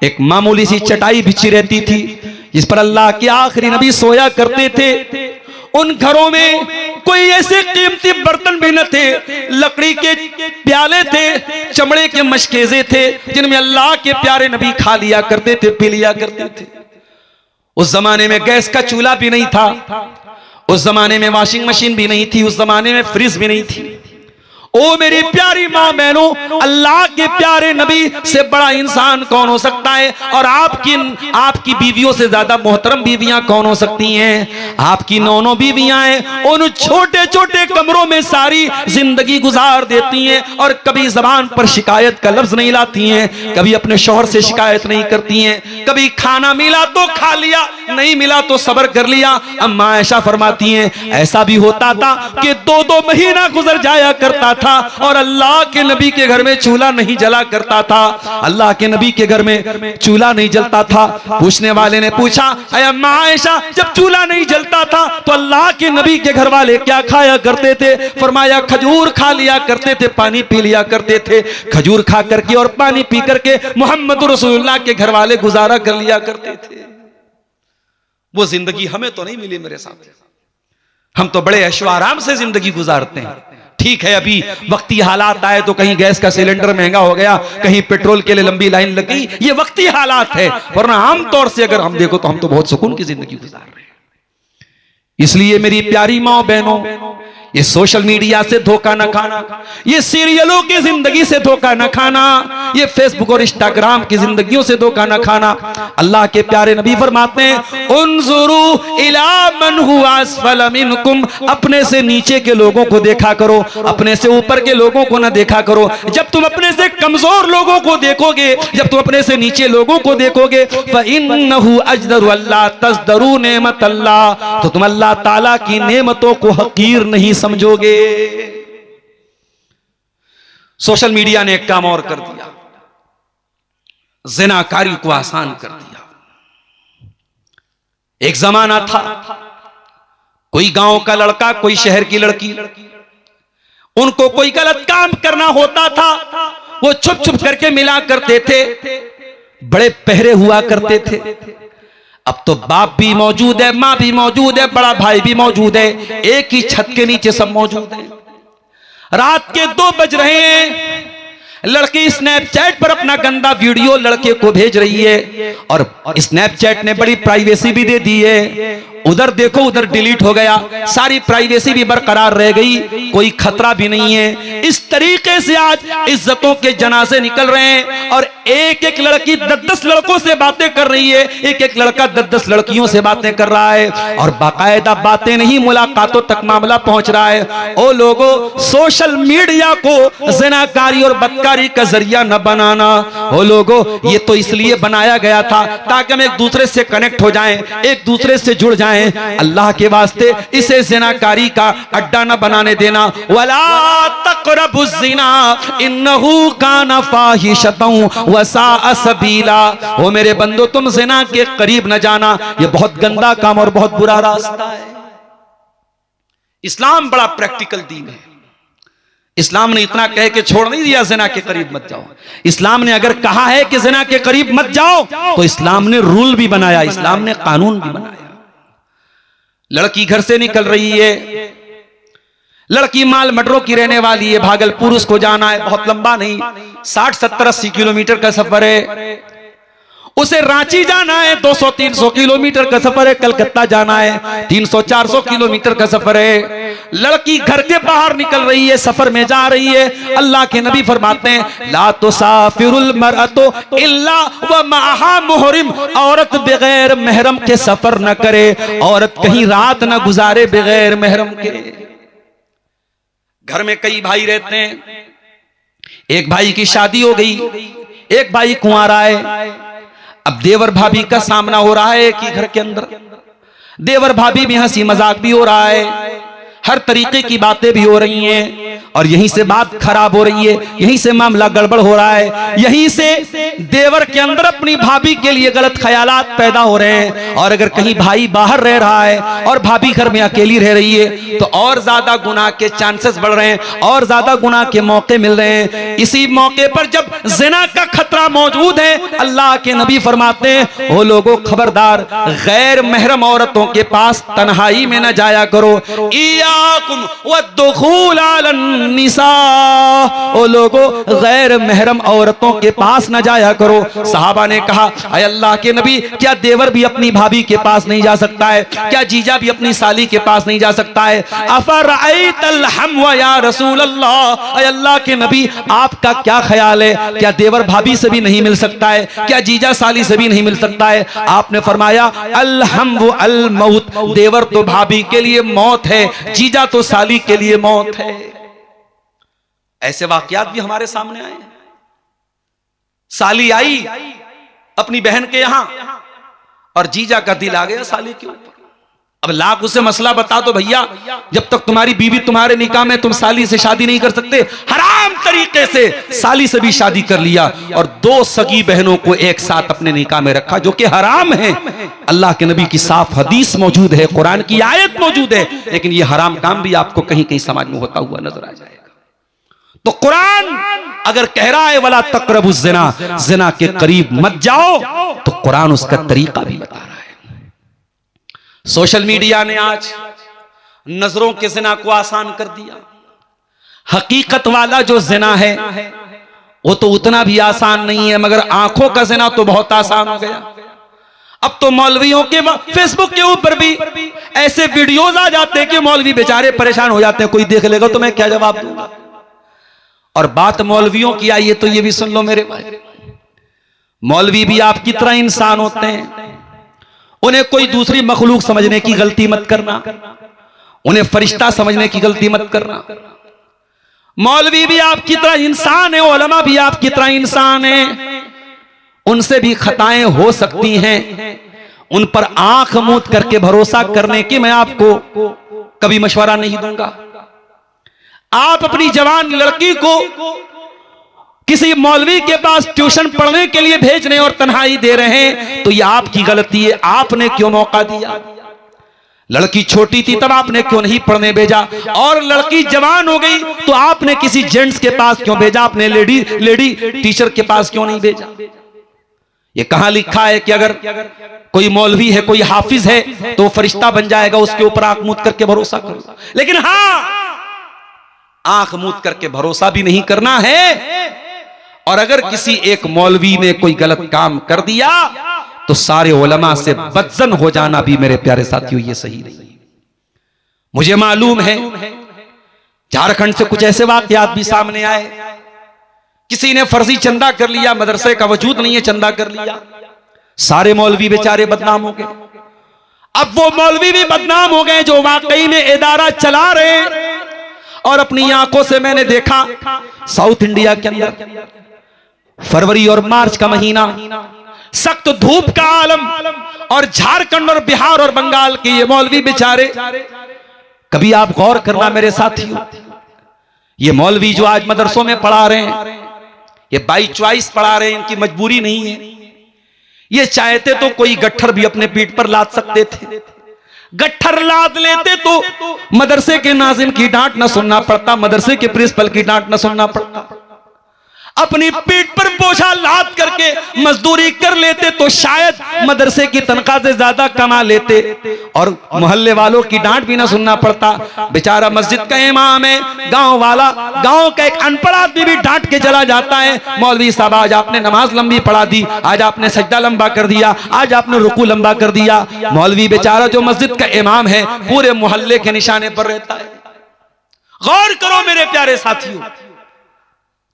एक मामूली सी चटाई बिछी रहती थी जिस पर अल्लाह के आखिरी नबी सोया करते थे। उन घरों में कोई ऐसे कीमती बर्तन भी न थे, लकड़ी के प्याले थे, चमड़े के मशकेजे थे जिनमें अल्लाह के प्यारे नबी खा लिया करते थे, पी लिया करते थे। उस जमाने में गैस का चूल्हा भी नहीं था, उस जमाने में वॉशिंग मशीन भी नहीं थी, उस जमाने में फ्रिज भी नहीं थी। ओ मेरी प्यारी मां बहनों, अल्लाह के प्यारे नबी से बड़ा इंसान कौन हो सकता है? और आपकी बीवियों से ज्यादा मोहतरम बीवियां कौन हो सकती हैं? आपकी 9 बीवियां हैं, उन छोटे छोटे कमरों में सारी जिंदगी गुजार देती हैं और कभी जबान पर शिकायत का लफ्ज नहीं लाती हैं, कभी अपने शौहर से शिकायत नहीं करती हैं, कभी खाना मिला तो खा लिया, नहीं मिला तो सब्र कर लिया। अम्मा आयशा फरमाती हैं ऐसा भी होता था कि 2-2 महीना गुजर जाया करता था और अल्लाह के नबी के घर में चूल्हा नहीं जला करता था, अल्लाह के नबी के घर में चूल्हा नहीं जलता था। पूछने वाले ने पूछा ऐ अम्मा आयशा, जब चूल्हा नहीं जलता था तो अल्लाह के नबी के घर वाले क्या खाया करते थे? फरमाया खजूर खा लिया करते थे, पानी पी लिया करते थे। खजूर खा करके और पानी पी करके मोहम्मद रसूलुल्लाह के घर वाले गुजारा कर लिया करते थे। वो जिंदगी हमें तो नहीं मिली मेरे साथ, हम तो बड़े ऐशो आराम से जिंदगी गुजारते हैं। ठीक है, अभी वक्ती हालात आए तो कहीं गैस का सिलेंडर महंगा हो गया, कहीं पेट्रोल के लिए लंबी लाइन लग गई, ये वक्ती हालात है, वरना आमतौर से अगर हम देखो तो हम तो बहुत सुकून की जिंदगी गुजार रहे हैं। इसलिए मेरी प्यारी माँ बहनों, ये सोशल मीडिया से धोखा न खाना, ये सीरियलों की जिंदगी से धोखा न खाना, ये फेसबुक और इंस्टाग्राम की जिंदगियों से धोखा न खाना। अल्लाह के प्यारे नबी फरमाते हैं उन्जुरू इला मन हुवा अस्फल मिनकुम, अपने से नीचे के लोगों को देखा करो, अपने से ऊपर के लोगों को न देखा करो। जब तुम अपने से कमजोर लोगों को देखोगे, जब तुम अपने से नीचे लोगों को देखोगे, फइन्नहु अजदरु अल्लाह तज़दरू नेमत अल्लाह, तो तुम अल्लाह ताला की नेमतों को हकीर नहीं समझोगे। सोशल मीडिया ने एक काम और कर दिया, ज़िनाकारी को आसान कर दिया। एक जमाना था, कोई गांव का लड़का, कोई शहर की लड़की, उनको कोई गलत काम करना होता था, वो छुप छुप करके मिला करते थे, बड़े पहरे हुआ करते थे। अब तो बाप भी मौजूद है, मां भी मौजूद है, बड़ा भाई भी मौजूद है, एक ही छत के नीचे सब मौजूद है। रात के 2 बज रहे हैं, लड़की स्नैपचैट पर अपना गंदा वीडियो लड़के को भेज रही है और स्नैपचैट ने बड़ी प्राइवेसी भी दे दी है। उधर देखो उधर डिलीट हो गया, सारी प्राइवेसी भी बरकरार रह गई, कोई खतरा भी नहीं है। इस तरीके से आज इज्जतों के जनाजे निकल रहे हैं और एक एक लड़की 10-10 लड़कों से बातें कर रही है, एक एक लड़का 10-10 लड़कियों से बातें कर रहा है और बाकायदा बातें नहीं मुलाकातों तक मामला पहुंच रहा है। ओ लोगों, सोशल मीडिया को ज़िनाकारी और बदकारी का जरिया न बनाना। ओ लोगों, ये तो इसलिए बनाया गया था ताकि हम एक दूसरे से कनेक्ट हो जाएं, एक दूसरे से जुड़ जाएं। अल्लाह के वास्ते इसे ज़िनाकारी का अड्डा न बनाने देना। वला तक़रबुज़्ज़िना इन्नहु काना फ़ाहिशतन व साअ सबीला। ओ मेरे बंदो, तुम ज़िना के करीब न जाना, ये बहुत गंदा काम और बहुत बुरा रास्ता है। इस्लाम बड़ा प्रैक्टिकल दीन है। इस्लाम ने इतना कह के छोड़ नहीं दिया ज़िना के करीब मत जाओ। इस्लाम ने अगर कहा है कि ज़िना के करीब मत जाओ तो इस्लाम ने रूल भी बनाया, इस्लाम ने कानून भी बनाया। लड़की घर से निकल रही है, लड़की माल मटरों की रहने वाली है, भागलपुर उसको जाना है, बहुत लंबा नहीं, 60-70-80 किलोमीटर का सफर है। उसे रांची जाना है, 200-300 किलोमीटर का सफर है। कलकत्ता जाना है, 300-400 किलोमीटर का सफर है। लड़की घर के बाहर निकल रही है, सफर में जा रही है। अल्लाह के नबी फरमाते हैं ला तुसाफिरुल मरअतु इल्ला व मअहा मुहरिम, औरत बगैर महरम के सफर न करे, औरत कहीं रात न गुजारे बगैर महरम के। घर में कई भाई रहते हैं, एक भाई की शादी हो गई, एक भाई कुंवारा है। अब देवर भाभी का सामना हो रहा है कि घर के अंदर देवर भाभी में हंसी मजाक भी हो रहा है, हर तरीके की बातें भी हो रही हैं और यहीं से बात खराब हो रही है, यहीं से मामला गड़बड़ हो रहा है, यहीं से देवर के अंदर अपनी भाभी के लिए गलत ख्यालात पैदा हो रहे हैं। और अगर कहीं भाई बाहर रह रहा है और भाभी घर में अकेली रह रही है तो और ज्यादा गुनाह के चांसेस बढ़ रहे हैं और ज्यादा गुनाह के मौके मिल रहे हैं। इसी मौके पर जब ज़िना का खतरा खतरा मौजूद है। अल्लाह के नबी फरमाते हैं, ओ लोगों खबरदार, गैर महरम औरतों के पास तन्हाई में न जाया करो। इयाकुम वद्दुखूल अलन निसा, ओ लोगों गैर महरम औरतों के पास न जाया करो। सहाबा ने कहा, अय अल्लाह के नबी, क्या देवर भी अपनी भाभी के पास नहीं जा सकता है? क्या जीजा भी अपनी साली के पास नहीं जा सकता है? अफरअयतल हमवा या रसूल अल्लाह, अय अल्लाह के नबी, आपका क्या ख्याल है? क्या देवर भाभी से भी नहीं मिल सकता है? क्या जीजा साली से भी नहीं मिल सकता है? आपने फरमाया, अल हमवु अल मौत, देवर तो भाभी के लिए मौत है, जीजा तो साली के लिए मौत है। ऐसे वाकयात भी हमारे सामने आए। साली आई अपनी बहन के यहां और जीजा का दिल आ गया साली के ऊपर। अब लाख उसे मसला बता दो भैया, जब तक तुम्हारी बीवी तुम्हारे निकाह में, तुम साली से शादी नहीं कर सकते। हराम तरीके से साली से भी शादी कर लिया और दो सगी बहनों को एक साथ अपने निकाह में रखा, जो कि हराम है। अल्लाह के नबी की साफ हदीस मौजूद है, कुरान की आयत मौजूद है, लेकिन यह हराम काम भी आपको कहीं कहीं समाज में होता हुआ नजर आ जाएगा। तो कुरान अगर कह रहा है वला तक़रबु ज़िना, ज़िना के करीब मत जाओ, तो कुरान उसका तरीका भी बता रहा है। सोशल मीडिया ने आज नजरों के ज़िना को आसान कर दिया। हकीकत वाला जो ज़िना है वो तो उतना भी आसान नहीं है, मगर आंखों का ज़िना तो बहुत आसान हो गया। अब तो मौलवियों के फेसबुक के ऊपर भी ऐसे वीडियोज आ जाते हैं कि मौलवी बेचारे परेशान हो जाते हैं, कोई देख लेगा तो मैं क्या जवाब दूंगा। और बात मौलवियों की आई है तो ये भी सुन लो मेरे भाई, मौलवी भी आपकी तरह इंसान होते हैं। उन्हें कोई दूसरी मखलूक समझने की गलती मत करना, उन्हें फरिश्ता समझने की गलती मत करना। मौलवी भी आपकी तरह इंसान है, उलमा भी आपकी तरह इंसान है, उनसे भी खताएं हो सकती हैं। उन पर आंख मूंद करके भरोसा करने की मैं आपको कभी मशवरा नहीं दूंगा। आप अपनी जवान लड़की को किसी मौलवी के पास ट्यूशन पढ़ने के लिए भेज रहे हैं और तन्हाई दे रहे हैं, तो यह आपकी गलती है। आपने क्यों मौका दिया? लड़की छोटी थी तब आपने क्यों नहीं पढ़ने भेजा, और लड़की जवान हो गई तो आपने किसी जेंट्स के पास क्यों भेजा? आपने लेडी टीचर के पास क्यों नहीं भेजा? ये कहां लिखा है कि अगर कोई मौलवी है, कोई हाफिज है तो फरिश्ता बन जाएगा, उसके ऊपर आंख मूंद करके भरोसा करो। लेकिन हाँ, आंख मूंद करके भरोसा भी नहीं करना है। और अगर किसी एक मौलवी ने कोई गलत काम कर दिया तो सारे उलमा से बदजन हो जाना भी मेरे प्यारे साथियों ये सही नहीं। मुझे मालूम है झारखंड से कुछ ऐसे वाकयात भी सामने आए, किसी ने फर्जी चंदा कर लिया, मदरसे का वजूद नहीं है, चंदा कर लिया, सारे मौलवी बेचारे बदनाम हो गए। अब वो मौलवी भी बदनाम हो गए जो वाकई में इदारा चला रहे। और अपनी आंखों से मैंने देखा साउथ इंडिया के अंदर फरवरी और मार्च का महीना, सख्त धूप का आलम, और झारखंड और बिहार और बंगाल के ये मौलवी बेचारे, कभी आप गौर करना मेरे साथियों, ये मौलवी जो आज मदरसों में पढ़ा रहे हैं, ये बाई चॉइस पढ़ा रहे हैं, इनकी मजबूरी नहीं है। ये चाहते तो कोई गट्ठर भी अपने पीठ पर लाद सकते थे, गट्ठर लाद लेते तो मदरसे के नाजिम की डांट न सुनना पड़ता, मदरसे के प्रिंसिपल की डांट न सुनना पड़ता। अपनी पीठ पर बोझा लाद करके मजदूरी कर लेते तो शायद मदरसे की तनख्वाह से ज्यादा कमा लेते और मोहल्ले वालों की डांट भी ना सुनना पड़ता। बेचारा मस्जिद का इमाम है, गांव वाला, गांव का एक अनपढ़ आदमी भी डांट के चला जाता है, मौलवी साहब आज आपने नमाज लंबी पढ़ा दी, आज आपने सजदा लंबा कर दिया, आज आपने रुकू लंबा कर दिया। मौलवी बेचारा जो मस्जिद का इमाम है पूरे मोहल्ले के निशाने पर रहता है। गौर करो मेरे प्यारे साथियों,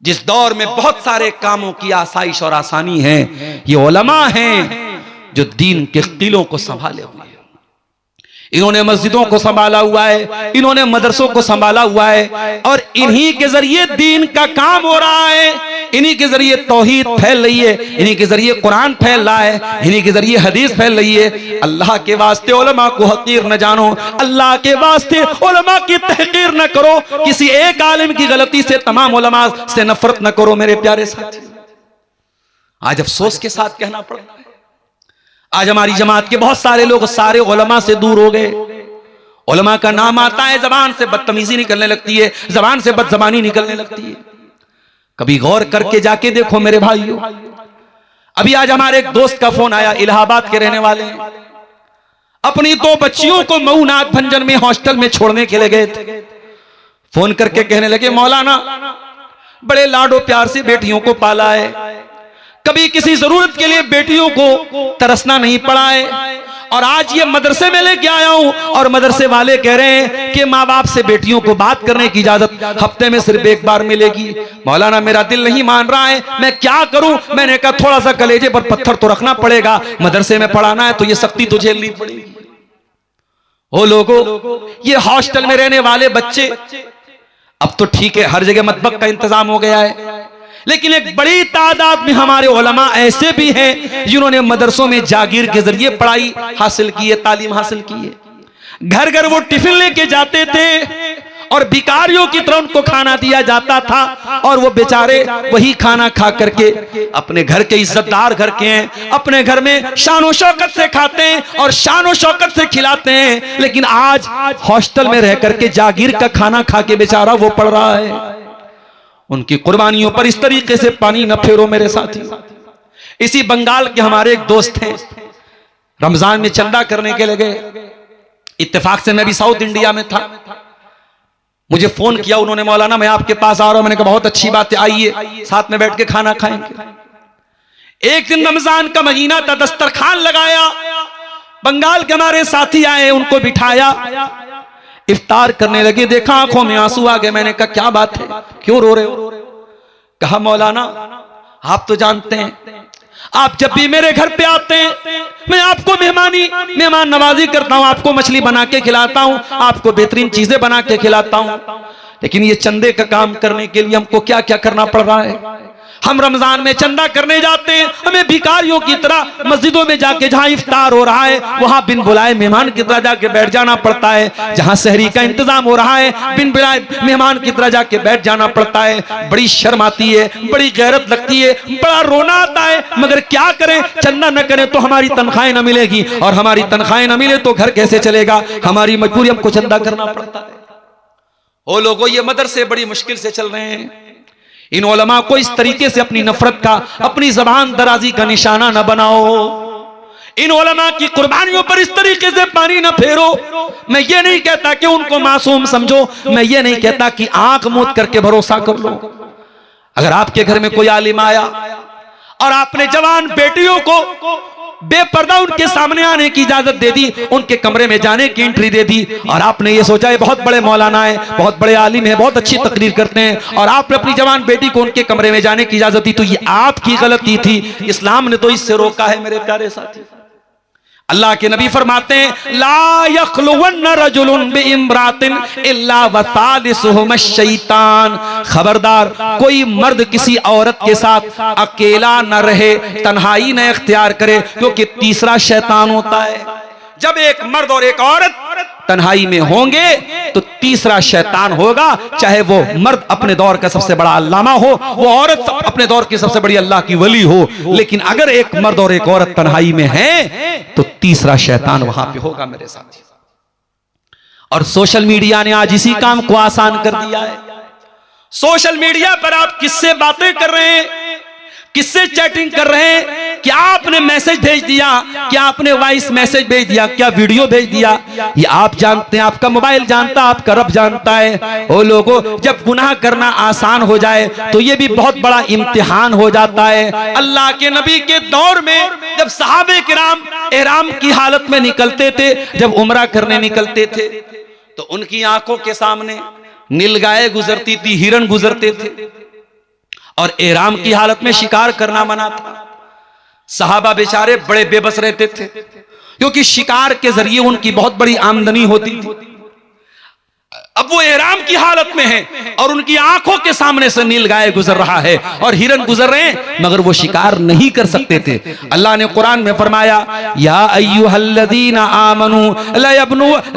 जिस दौर में बहुत सारे कामों की आसाइश और आसानी है, ये उलमा हैं जो दीन के किलों को संभाले हुए हैं। इन्होंने मस्जिदों को संभाला हुआ है, इन्होंने मदरसों को संभाला हुआ है, और इन्हीं के जरिए दीन का काम हो रहा है, इन्हीं के जरिए तौहीद फैल रही है, इन्हीं के जरिए कुरान फैल रहा है, इन्हीं के जरिए हदीस फैल रही है। अल्लाह के वास्ते उलमा को हकीर न जानो, अल्लाह के वास्ते उलमा की तहकीर न करो, किसी एक आलिम की गलती से तमाम उलमा से नफरत न करो मेरे प्यारे साथी। आज अफसोस के साथ कहना पड़ रहा है, आज हमारी जमात के बहुत सारे लोग सारे उलमा से दूर हो गए। उलमा का नाम आता है, जबान से बदतमीजी निकलने लगती है, जबान से बदजबानी निकलने लगती है। कभी गौर करके जाके देखो मेरे भाइयों, अभी आज हमारे एक दोस्त का फोन आया, इलाहाबाद के रहने वाले हैं, अपनी 2 बच्चियों को मऊ नाथ भंजन में हॉस्टल में छोड़ने के लिए गए थे। फोन करके कहने लगे, मौलाना बड़े लाडो प्यार से बेटियों को पाला है, कभी किसी जरूरत के लिए बेटियों को तरसना नहीं पड़ा है, और आज ये मदरसे में लेके आया हूं और मदरसे वाले कह रहे हैं कि माँ बाप से बेटियों को बात करने की इजाजत हफ्ते में सिर्फ 1 बार मिलेगी। मौलाना मेरा दिल नहीं मान रहा है, मैं क्या करूं? मैंने कहा थोड़ा सा कलेजे पर पत्थर तो रखना पड़ेगा, मदरसे में पढ़ाना है तो ये सख्ती तो झेलनी पड़ेगी। ओ लोगों, ये हॉस्टल में रहने वाले बच्चे, अब तो ठीक है हर जगह मतबक का इंतजाम हो गया है, लेकिन एक बड़ी तादाद में हमारे उलमा ऐसे भी हैं जिन्होंने मदरसों में जागीर के जरिए पढ़ाई हासिल की है, तालीम हासिल की है। घर घर वो टिफिन लेके जाते थे और भिखारियों की तरह उनको खाना दिया जाता था, और वो बेचारे वही खाना खा करके अपने घर के इज्जतदार घर के हैं, अपने घर में शान शौकत से खाते हैं और शान शौकत से खिलाते हैं। लेकिन आज हॉस्टल में रह करके जागीर का खाना खा के बेचारा वो पढ़ रहा है। उनकी कुर्बानियों पर इस तरीके से पानी न फेरो मेरे साथी। इसी बंगाल के हमारे एक दोस्त हैं, रमजान में चंदा करने के लिए गए, इत्तेफाक से मैं भी साउथ इंडिया में था, मुझे फोन किया उन्होंने, मौलाना मैं आपके पास आ रहा हूं। मैंने कहा बहुत अच्छी बात है, आइए साथ में बैठ के खाना खाएंगे। एक दिन रमजान का महीना था, दस्तरखान लगाया, बंगाल के हमारे साथी आए, उनको बिठाया, इफ्तार करने लगे, देखा आंखों में आंसू आ गए। मैंने कहा क्या बात है, क्यों रो रहे हो? कहा मौलाना आप तो जानते हैं, आप जब भी मेरे घर पे आते हैं मैं आपको मेहमान नवाजी करता हूं, आपको मछली बना के खिलाता हूं, आपको बेहतरीन चीजें बना के खिलाता हूं, लेकिन ये चंदे का काम करने के लिए हमको क्या क्या करना पड़ रहा है। हम रमजान में चंदा करने जाते हैं, हमें भिखारियों की तरह मस्जिदों में जाके जहां इफ्तार हो रहा है वहां बिन बुलाए मेहमान की तरह जाके बैठ जाना पड़ता है, जहां सहरी का इंतजाम हो रहा है बिन बुलाए मेहमान की तरह जाके बैठ जाना पड़ता है। बड़ी शर्म आती है, बड़ी गैरत लगती है, बड़ा रोना आता है, मगर क्या करें, चंदा न करें तो हमारी तनख्वाहें न मिलेगी, और हमारी तनख्वाहें न मिले तो घर कैसे चलेगा, हमारी मजबूरी, हमको चंदा करना पड़ता है। ओ लोगों, ये मदरसे बड़ी मुश्किल से चल रहे हैं। इन उलमा को इस तरीके से अपनी नफरत का, अपनी जबान दराजी का निशाना न बनाओ, इन उलमा की कुर्बानियों पर इस तरीके से पानी न फेरो। मैं ये नहीं कहता कि उनको मासूम समझो, मैं ये नहीं कहता कि आंख मूंद करके भरोसा कर लो। अगर आपके घर में कोई आलिम आया और आपने जवान बेटियों को बेपर्दा उनके सामने आने की इजाजत दे दी, उनके कमरे में जाने की एंट्री दे दी, और आपने ये सोचा है बहुत बड़े मौलाना है, बहुत बड़े आलिम है, बहुत अच्छी तकरीर करते हैं, और आपने अपनी जवान बेटी को उनके कमरे में जाने की इजाजत दी, तो ये आपकी गलती थी। इस्लाम ने तो इससे रोका है मेरे प्यारे साथी। अल्लाह के नबी फरमाते हैं ला यख्लुवन्न रजुलुन बिइम्रातिन इल्ला वसालिसुहुम शैतान, खबरदार कोई मर्द किसी औरत के साथ अकेला न रहे, तन्हाई न इख्तियार करे, क्योंकि तीसरा शैतान होता है। जब एक मर्द और एक औरत तन्हाई में होंगे तो तीसरा शैतान होगा, चाहे वो मर्द अपने दौर का सबसे बड़ा अल्लामा हो, वो औरत अपने दौर की सबसे बड़ी अल्लाह की वली हो, लेकिन अगर एक मर्द और एक औरत तन्हाई में हैं तो तीसरा शैतान वहां पे होगा मेरे साथ। और सोशल मीडिया ने आज इसी काम को आसान कर दिया है। सोशल मीडिया पर आप किससे बातें कर रहे हैं, किससे चैटिंग कर रहे हैं, क्या आपने मैसेज भेज दिया, क्या आपने वॉइस मैसेज भेज दिया, क्या वीडियो भेज दिया, ये आप जानते हैं, आपका मोबाइल जानता है, आपका रब जानता है। ओ लोगों, जब गुनाह करना आसान हो जाए तो ये भी बहुत बड़ा इम्तिहान हो जाता है। अल्लाह के नबी के दौर में जब सहाबे किराम एहराम की हालत में निकलते थे, जब उम्रा करने निकलते थे, तो उनकी आंखों के सामने नीलगाय गुजरती थी, हिरण गुजरते थे, और एहराम की हालत में शिकार करना मना था। सहाबा बेचारे बड़े बेबस रहते थे, क्योंकि शिकार के जरिए उनकी बहुत बड़ी आमदनी होती थी। अब वो एहराम की हालत में है और उनकी आंखों के सामने से नीलगाय गुजर रहा है और हिरन गुजर रहे हैं, मगर वो शिकार नहीं कर सकते थे। अल्लाह ने कुरान में फरमाया या अय्युहल्लज़ीना आमनू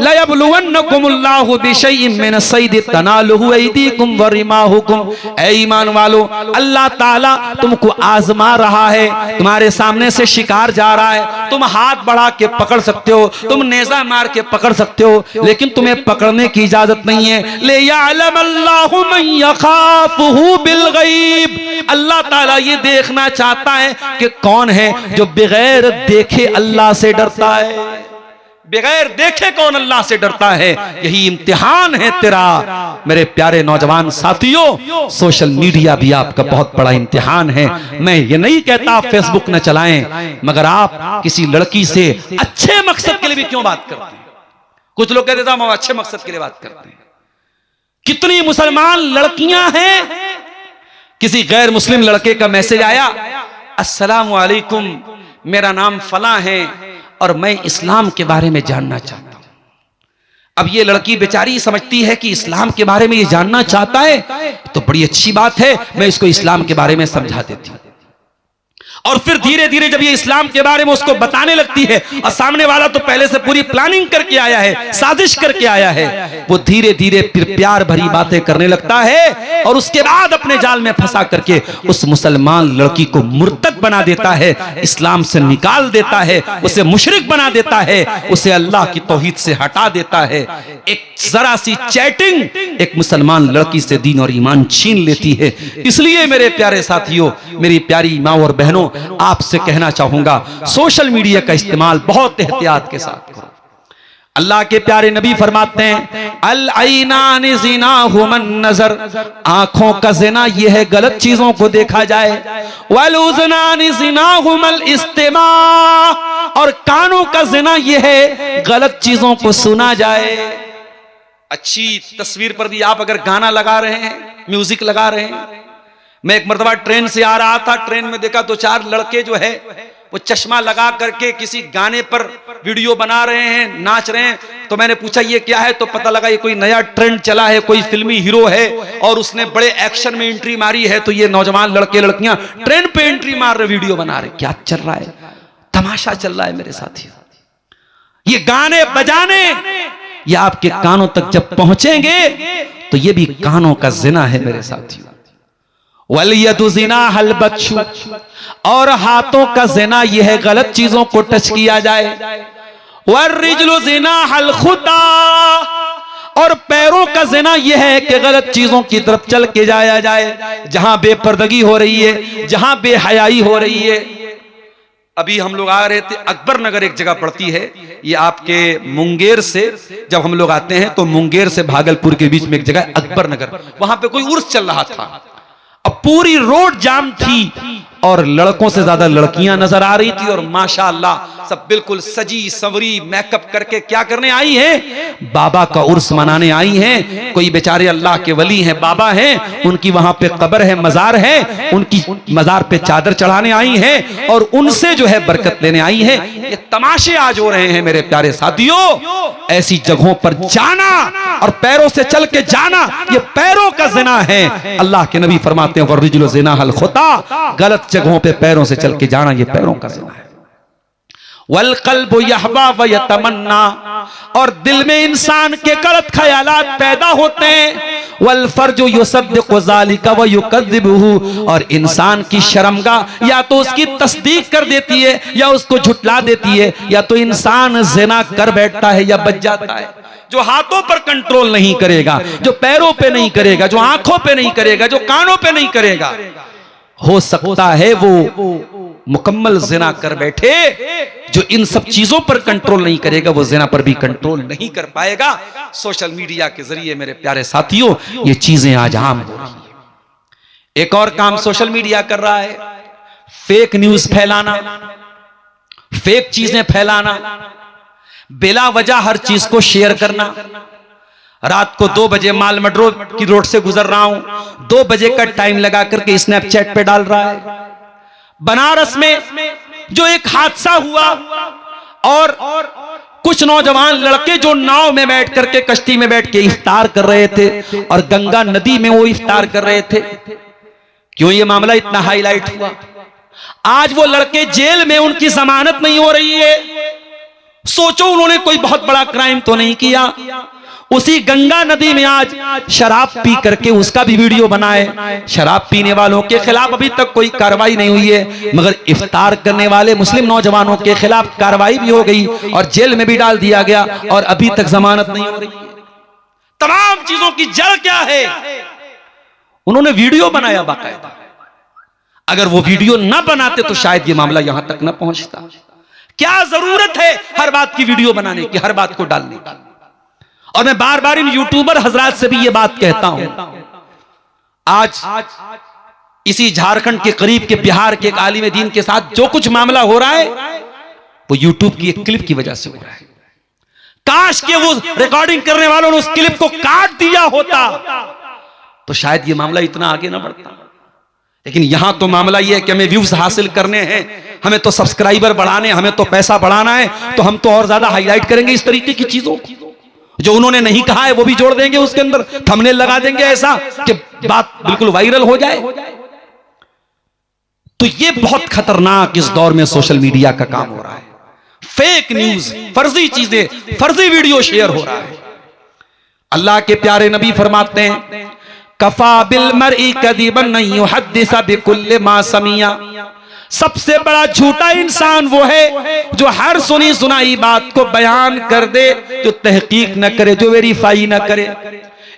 लयब्लुवन्नकुमुल्लाहु बिशैइन मिन सैद तनालुहु अयदीकुम व रिमाहुकुम। ऐ ईमान वालो, अल्लाह ताला तुमको आजमा रहा है, तुम्हारे सामने से शिकार जा रहा है, तुम हाथ बढ़ा के पकड़ सकते हो, तुम नेजा मार के पकड़ सकते हो, लेकिन तुम्हें पकड़ने की इजाजत नहीं है। ले यालम अल्लाहु मन यखाफुहु बिल गैब, अल्लाह ताला ये देखना चाहता है कि कौन है जो बगैर देखे अल्लाह से डरता है। बगैर देखे कौन अल्लाह से डरता है, यही इम्तिहान है तेरा। मेरे प्यारे नौजवान साथियों, सोशल मीडिया भी आपका बहुत बड़ा इम्तिहान है। मैं ये नहीं कहता आप फेसबुक न चलाएं, मगर आप किसी लड़की से अच्छे मकसद के लिए भी क्यों बात करते हैं? कुछ लोग कहते हैं हम अच्छे मकसद के लिए बात करते हैं। कितनी मुसलमान लड़कियां हैं, किसी गैर मुस्लिम लड़के का मैसेज आया, अस्सलाम वालेकुम, मेरा नाम फला है और मैं इस्लाम के बारे में जानना चाहता हूं। अब ये लड़की बेचारी समझती है कि इस्लाम के बारे में ये जानना चाहता है तो बड़ी अच्छी बात है, मैं इसको इस्लाम के बारे में समझा देती हूं। और फिर धीरे धीरे जब ये इस्लाम के बारे में उसको बताने लगती है, और सामने वाला तो पहले से पूरी प्लानिंग करके आया है, साजिश करके आया है, वो धीरे धीरे फिर प्यार भरी बातें करने लगता है और उसके बाद अपने जाल में फंसा करके उस मुसलमान लड़की को मुर्तद बना देता है, इस्लाम से निकाल देता है, उसे मुशरिक बना देता है, उसे अल्लाह की तौहीद से हटा देता है। एक जरा सी चैटिंग एक मुसलमान लड़की से दीन और ईमान छीन लेती है। इसलिए मेरे प्यारे साथियों, मेरी प्यारी माँ और बहनों, आपसे कहना चाहूंगा सोशल मीडिया का इस्तेमाल बहुत एहतियात के साथ करो। अल्लाह के प्यारे नबी फरमाते हैं, अल ऐनान ज़िनाहुमन नज़र, आंखों का ज़िना यह है गलत चीजों को देखा जाए, वल उज़नान ज़िनाहुमल इस्तिमा, और कानों का ज़िना यह है गलत चीजों को सुना जाए। अच्छी तस्वीर पर भी आप अगर गाना लगा रहे हैं, म्यूजिक लगा रहे हैं। मैं एक मर्तबा ट्रेन से आ रहा था, ट्रेन में देखा दो चार लड़के जो है वो चश्मा लगा करके किसी गाने पर वीडियो बना रहे हैं, नाच रहे हैं। तो मैंने पूछा ये क्या है, तो पता लगा ये कोई नया ट्रेंड चला है, कोई फिल्मी हीरो है और उसने बड़े एक्शन में एंट्री मारी है, तो ये नौजवान लड़के लड़कियां ट्रेन पे एंट्री मार रहे, वीडियो बना रहे। क्या चल रहा है? तमाशा चल रहा है मेरे साथी। ये गाने बजाने ये आपके कानों तक जब पहुंचेंगे तो ये भी कानों का जिना है मेरे साथियों। वलियदु ज़िना हल बच्चू, और हाथों का ज़िना यह है गलत चीजों को टच किया जाए। वर्रिजलु ज़िना हल खुता, और पैरों का ज़िना यह है कि गलत चीजों की तरफ चल के जाया जाए, जहां बेपर्दगी हो रही है, जहां बेहयाई हो रही है। अभी हम लोग आ रहे थे, अकबर नगर एक जगह पड़ती है, ये आपके मुंगेर से जब हम लोग आते हैं तो मुंगेर से भागलपुर के बीच में एक जगह अकबर नगर, वहां पे कोई उर्स चल रहा था। अब पूरी रोड जाम थी और लड़कों से ज्यादा लड़कियां नजर आ रही थी, और माशाअल्लाह सब बिल्कुल सजी संवरी मेकअप करके क्या करने आई हैं? बाबा का उर्स मनाने आई हैं। कोई बेचारे अल्लाह के वली हैं, बाबा हैं, उनकी वहां पे कब्र है, मजार है, उनकी मजार पे चादर चढ़ाने आई हैं और उनसे जो है बरकत लेने आई हैं। ये तमाशे आज हो रहे हैं मेरे प्यारे साथियों। ऐसी जगहों पर जाना और पैरों से चल के जाना, ये पैरों का ज़िना है। अल्लाह के नबी फरमाते हैं, वर्रिजलु ज़िना हल खुता, गलत जगहों पे पैरों से चल के जाना ये पैरों का ज़िना है। वल क़ल्बु यहवा व यतमन्ना, और दिल में इंसान के गलत ख्यालात पैदा होते हैं। वल फर्जु युसद्दिक़ु ज़ालिका व युकज़्ज़िबुहु, और इंसान की शर्मगाह या तो उसकी तस्दीक कर देती है या उसको झुटला देती है, या तो इंसान ज़िना कर बैठता है या बच जाता है। जो हाथों पर कंट्रोल नहीं करेगा, जो पैरों पे नहीं करेगा, जो आंखों पे नहीं करेगा, जो कानों पे नहीं करेगा, हो सकता है वो मुकम्मल ज़िना कर बैठे। जो इन सब चीजों पर कंट्रोल नहीं करेगा वो ज़िना पर भी कंट्रोल नहीं कर पाएगा। सोशल मीडिया के जरिए मेरे प्यारे साथियों ये चीजें आज आम हो रही है। एक और काम सोशल मीडिया कर रहा है, फेक न्यूज फैलाना, फेक चीजें फैलाना, बिला वजह हर चीज को शेयर करना। रात को 2 बजे माल मड्रो की रोड से गुजर रहा हूं, 2 बजे का टाइम लगा करके स्नैपचैट पे डाल रहा है। बनारस में जो एक हादसा हुआ और कुछ नौजवान लड़के जो नाव में बैठ करके, कश्ती में बैठ के इफ्तार कर रहे थे और गंगा नदी में वो इफ्तार कर रहे थे। क्यों ये मामला इतना हाईलाइट हुआ? आज वो लड़के जेल में, उनकी जमानत नहीं हो रही है। सोचो उन्होंने कोई बहुत बड़ा क्राइम तो नहीं किया। उसी गंगा नदी में आज शराब पी करके उसका भी वीडियो बनाए। शराब पीने वालों के खिलाफ अभी तक कोई कार्रवाई नहीं हुई है, मगर इफ्तार करने वाले मुस्लिम नौजवानों के खिलाफ कार्रवाई भी हो गई और जेल में भी डाल दिया गया और अभी तक जमानत नहीं हो रही है। तमाम चीजों की जड़ क्या है, उन्होंने वीडियो बनाया बाकायदा। अगर वो वीडियो ना बनाते तो शायद ये मामला यहां तक ना पहुंचता। क्या जरूरत है हर बात की वीडियो बनाने की, हर बात को डालने की। और मैं बार बार इन यूट्यूबर हजरात से भी ये बात कहता हूं। आज इसी झारखंड के करीब के बिहार के एक आलिम दीन के साथ जो कुछ मामला हो रहा है वो यूट्यूब की एक क्लिप की वजह से हो रहा है। काश के वो रिकॉर्डिंग करने वालों ने उस क्लिप को काट दिया होता तो शायद ये मामला इतना आगे ना बढ़ता। लेकिन यहां तो मामला ये है कि हमें व्यूज हासिल करने हैं, हमें तो सब्सक्राइबर बढ़ाने, हमें तो पैसा बढ़ाना है, तो हम तो और ज्यादा हाईलाइट करेंगे इस तरीके की चीजों को। जो उन्होंने नहीं कहा है वो भी जोड़ देंगे, उसके अंदर थंबनेल लगा देंगे ऐसा कि बात बिल्कुल वायरल हो जाए। तो ये बहुत खतरनाक इस दौर में सोशल मीडिया का काम हो रहा है। फेक न्यूज, फर्जी चीजें, फर्जी वीडियो शेयर हो रहा है। अल्लाह के प्यारे नबी फरमाते हैं, कफा बिल मरई कदीबन नहीं युहद्दिसा बिकुल्लि मा समिया। सबसे बड़ा झूठा इंसान वो है जो हर सुनी सुनाई बात को बयान कर दे, जो तहकीक न करे, जो वेरीफाई न करे।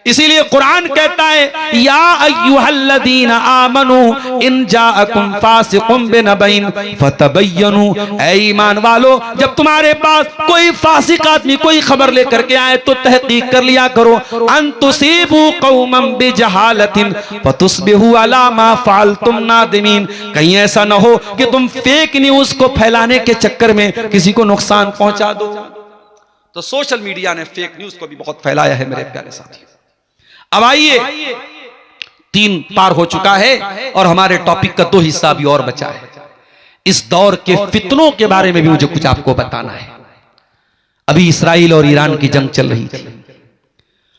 इसीलिए कुरान कहता है, या अय्युहल्लज़ीना आमनू इन जाअकुम फासिकुम बिनबइन फतबय्यनु। ऐ ईमान वालो, जब तुम्हारे पास कोई फासिक आदमी कोई खबर लेकर के आए तो तहकीक कर लिया करो। अन तुसीबू कौमम बिजहालतिन फतुस्बिहू अला मा फअलतुम नादिमीन। कहीं ऐसा ना हो कि तुम फेक न्यूज को फैलाने के चक्कर में किसी को नुकसान पहुंचा दो। तो सोशल मीडिया ने फेक न्यूज को भी बहुत फैलाया है मेरे प्यारे साथियों। अब आइए, 3 पार हो चुका है और हमारे टॉपिक का 2 हिस्सा भी और बचा है। इस दौर के फितनों के बारे में भी मुझे कुछ आपको बताना है। अभी इस्राइल और ईरान की जंग चल रही थी।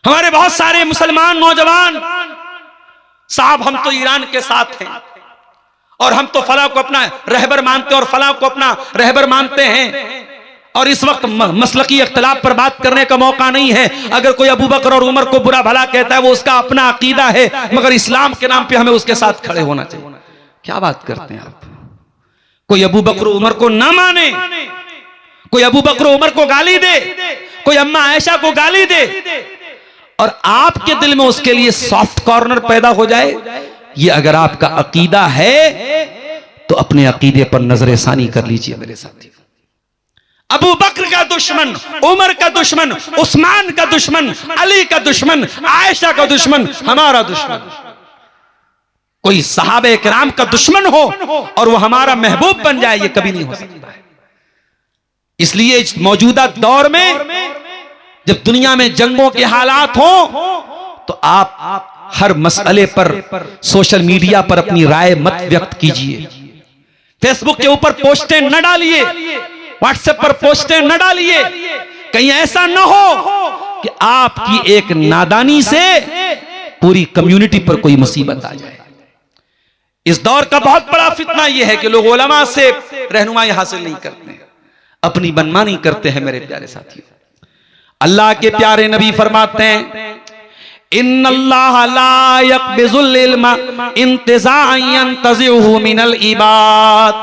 हमारे बहुत सारे मुसलमान नौजवान साहब, हम तो ईरान के साथ हैं और हम तो फलां को अपना रहबर मानते हैं और फलां को अपना रहबर मानते हैं। और इस वक्त मसलकी इख्तिलाफ पर बात करने का मौका नहीं है। अगर कोई अबू बकर और उमर को बुरा भला कहता है वो उसका अपना अकीदा है, मगर इस्लाम के नाम पे हमें उसके साथ खड़े होना चाहिए। क्या बात करते हैं आप? कोई अबू बकर उमर को ना माने, कोई अबू बकर उमर को गाली दे, कोई अम्मा आयशा को गाली दे और आपके दिल में उसके लिए सॉफ्ट कॉर्नर पैदा हो जाए, ये अगर आपका अकीदा है तो अपने अकीदे पर नजरसानी कर लीजिए मेरे साथी। अबू बकर का दुश्मन, उमर का दुश्मन, उस्मान का दुश्मन, अली का दुश्मन, आयशा का दुश्मन, हमारा दुश्मन। कोई सहाबे किराम का दुश्मन हो और वो हमारा महबूब बन जाए, ये कभी नहीं हो सकता है। इसलिए इस मौजूदा दौर में जब दुनिया में जंगों के हालात हो तो आप हर मसले पर सोशल मीडिया पर अपनी राय मत व्यक्त कीजिए। फेसबुक के ऊपर पोस्टें न डालिए, व्हाट्सएप पर पोस्टें न डालिए। कहीं ऐसा न हो कि आपकी एक नादानी से पूरी कम्युनिटी पर कोई मुसीबत आ जाए। इस दौर का बहुत बड़ा फितना यह है कि लोग उलमा से रहनुमाई हासिल नहीं करते, अपनी मनमानी करते हैं मेरे प्यारे साथियों। अल्लाह के प्यारे नबी फरमाते हैं, इन्नल्लाह ला यक़बिज़ुल इल्मा इंतिज़ाअन यंतज़िउहु मिनल इबाद।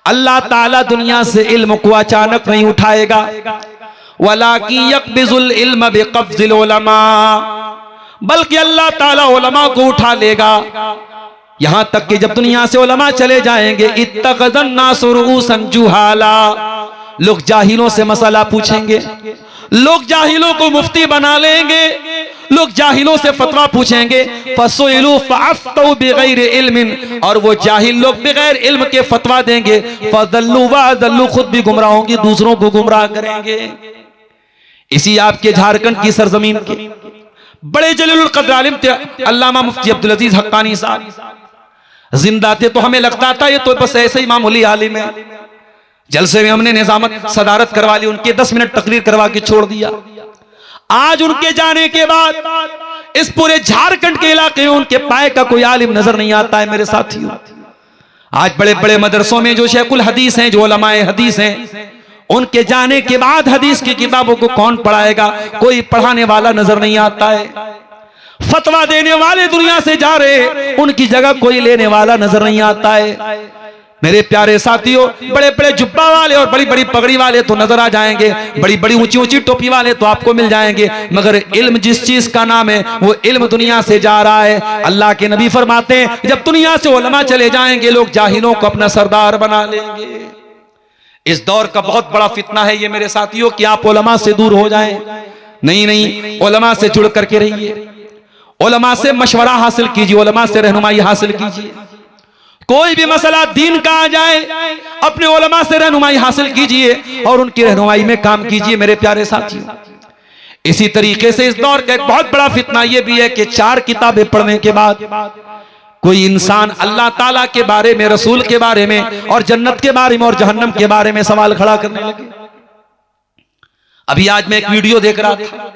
अल्लाह ताला दुनिया से इल्म को अचानक नहीं उठाएगा, वलाकि यक़बिज़ुल इल्म बिक़ब्ज़िल उलमा, बल्कि अल्लाह ताला उलमा को उठा लेगा। यहां तक कि जब दुनिया से उलमा चले जाएंगे, इत्तख़ज़न नासु रुऊसन जुहाला, लोग जाहिलों से मसला पूछेंगे, लोग जाहिलों को मुफ्ती बना लेंगे, लोग जाहिलों से फतवा पूछेंगे। फसुइलू फअफ्तौ बिगैर इल्मिन, और वो जाहिल लोग बगैर इल्म के फतवा देंगे। फदल्लू वअदल्लू, खुद भी गुमराह होंगे, दूसरों को गुमराह करेंगे। इसी आपके झारखंड की सरजमीन के बड़े जलीलुल कद्र आलिम थे अल्लामा मुफ्ती अब्दुल अजीज हक्कानी साहब। जिंदा थे तो हमें लगता था ये तो बस ऐसे ही मामूली आलिम है। जलसे में हमने निजामत सदारत करवा ली, उनके 10 मिनट तकरीर करवा के छोड़ दिया। आज उनके जाने के बाद इस पूरे झारखंड के इलाके में उनके पाए का कोई आलिम नजर नहीं आता है मेरे साथियों। आज बड़े बड़े मदरसों में जो शेखुल हदीस हैं, जो उलमाए हदीस हैं, उनके जाने के बाद हदीस की किताबों को कौन पढ़ाएगा? कोई पढ़ाने वाला नजर नहीं आता है। फतवा देने वाले दुनिया से जा रहे, उनकी जगह कोई लेने वाला नजर नहीं आता है। मेरे प्यारे साथियों, बड़े बड़े जुब्बा वाले और बड़ी बड़ी पगड़ी वाले तो नजर आ जाएंगे, बड़ी बड़ी ऊंची ऊंची टोपी वाले तो आपको मिल जाएंगे, मगर इल्म जिस चीज का नाम है वो इल्म दुनिया से जा रहा है। अल्लाह के नबी फरमाते हैं जब दुनिया से उलमा चले जाएंगे लोग जाहिलों को अपना सरदार बना लेंगे। इस दौर का बहुत बड़ा फितना है ये मेरे साथियों कि आप उलमा से दूर हो जाएं। नहीं नहीं, उलमा से जुड़ करके रहिए, उलमा से मशवरा हासिल कीजिए, उलमा से रहनुमाई हासिल कीजिए। कोई भी मसला दीन का आ जाए अपने उलमा से रहनुमाई हासिल कीजिए और उनकी रहनुमाई में काम कीजिए मेरे प्यारे साथियों। इसी तरीके से इस दौर का एक बहुत बड़ा फितना यह भी है कि 4 किताबें पढ़ने के बाद कोई इंसान अल्लाह ताला के बारे में, रसूल के बारे में और जन्नत के बारे में और जहन्नम के बारे में सवाल खड़ा करने लगे। अभी आज मैं एक वीडियो देख रहा था,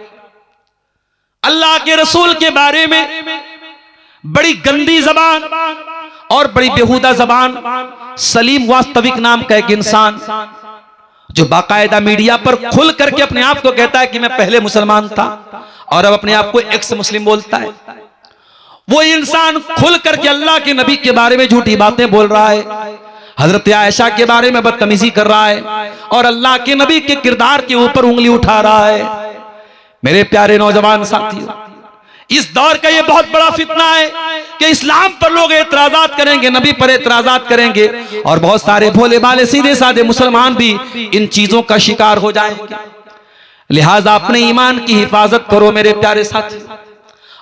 अल्लाह के रसूल के बारे में बड़ी गंदी जबान और बड़ी बेहुदा जबान, सलीम वास्तविक नाम का एक इंसान जो बाकायदा मीडिया पर खुल करके अपने आप को कहता है कि मैं पहले मुसलमान था और अब अपने आप को एक्स मुस्लिम बोलता है, वो इंसान खुल करके अल्लाह के नबी के बारे में झूठी बातें बोल रहा है, हजरत आयशा के बारे में बदतमीजी कर रहा है और अल्लाह के नबी के किरदार के ऊपर उंगली उठा रहा है। मेरे प्यारे नौजवान साथियों, इस दौर का ये बहुत बड़ा फितना है कि इस्लाम पर लोग एतराजात करेंगे, नबी पर एतराजात करेंगे और बहुत सारे भोले भाले सीधे साधे मुसलमान भी इन चीजों का शिकार हो जाएंगे। लिहाजा अपने ईमान की हिफाजत करो मेरे प्यारे साथी।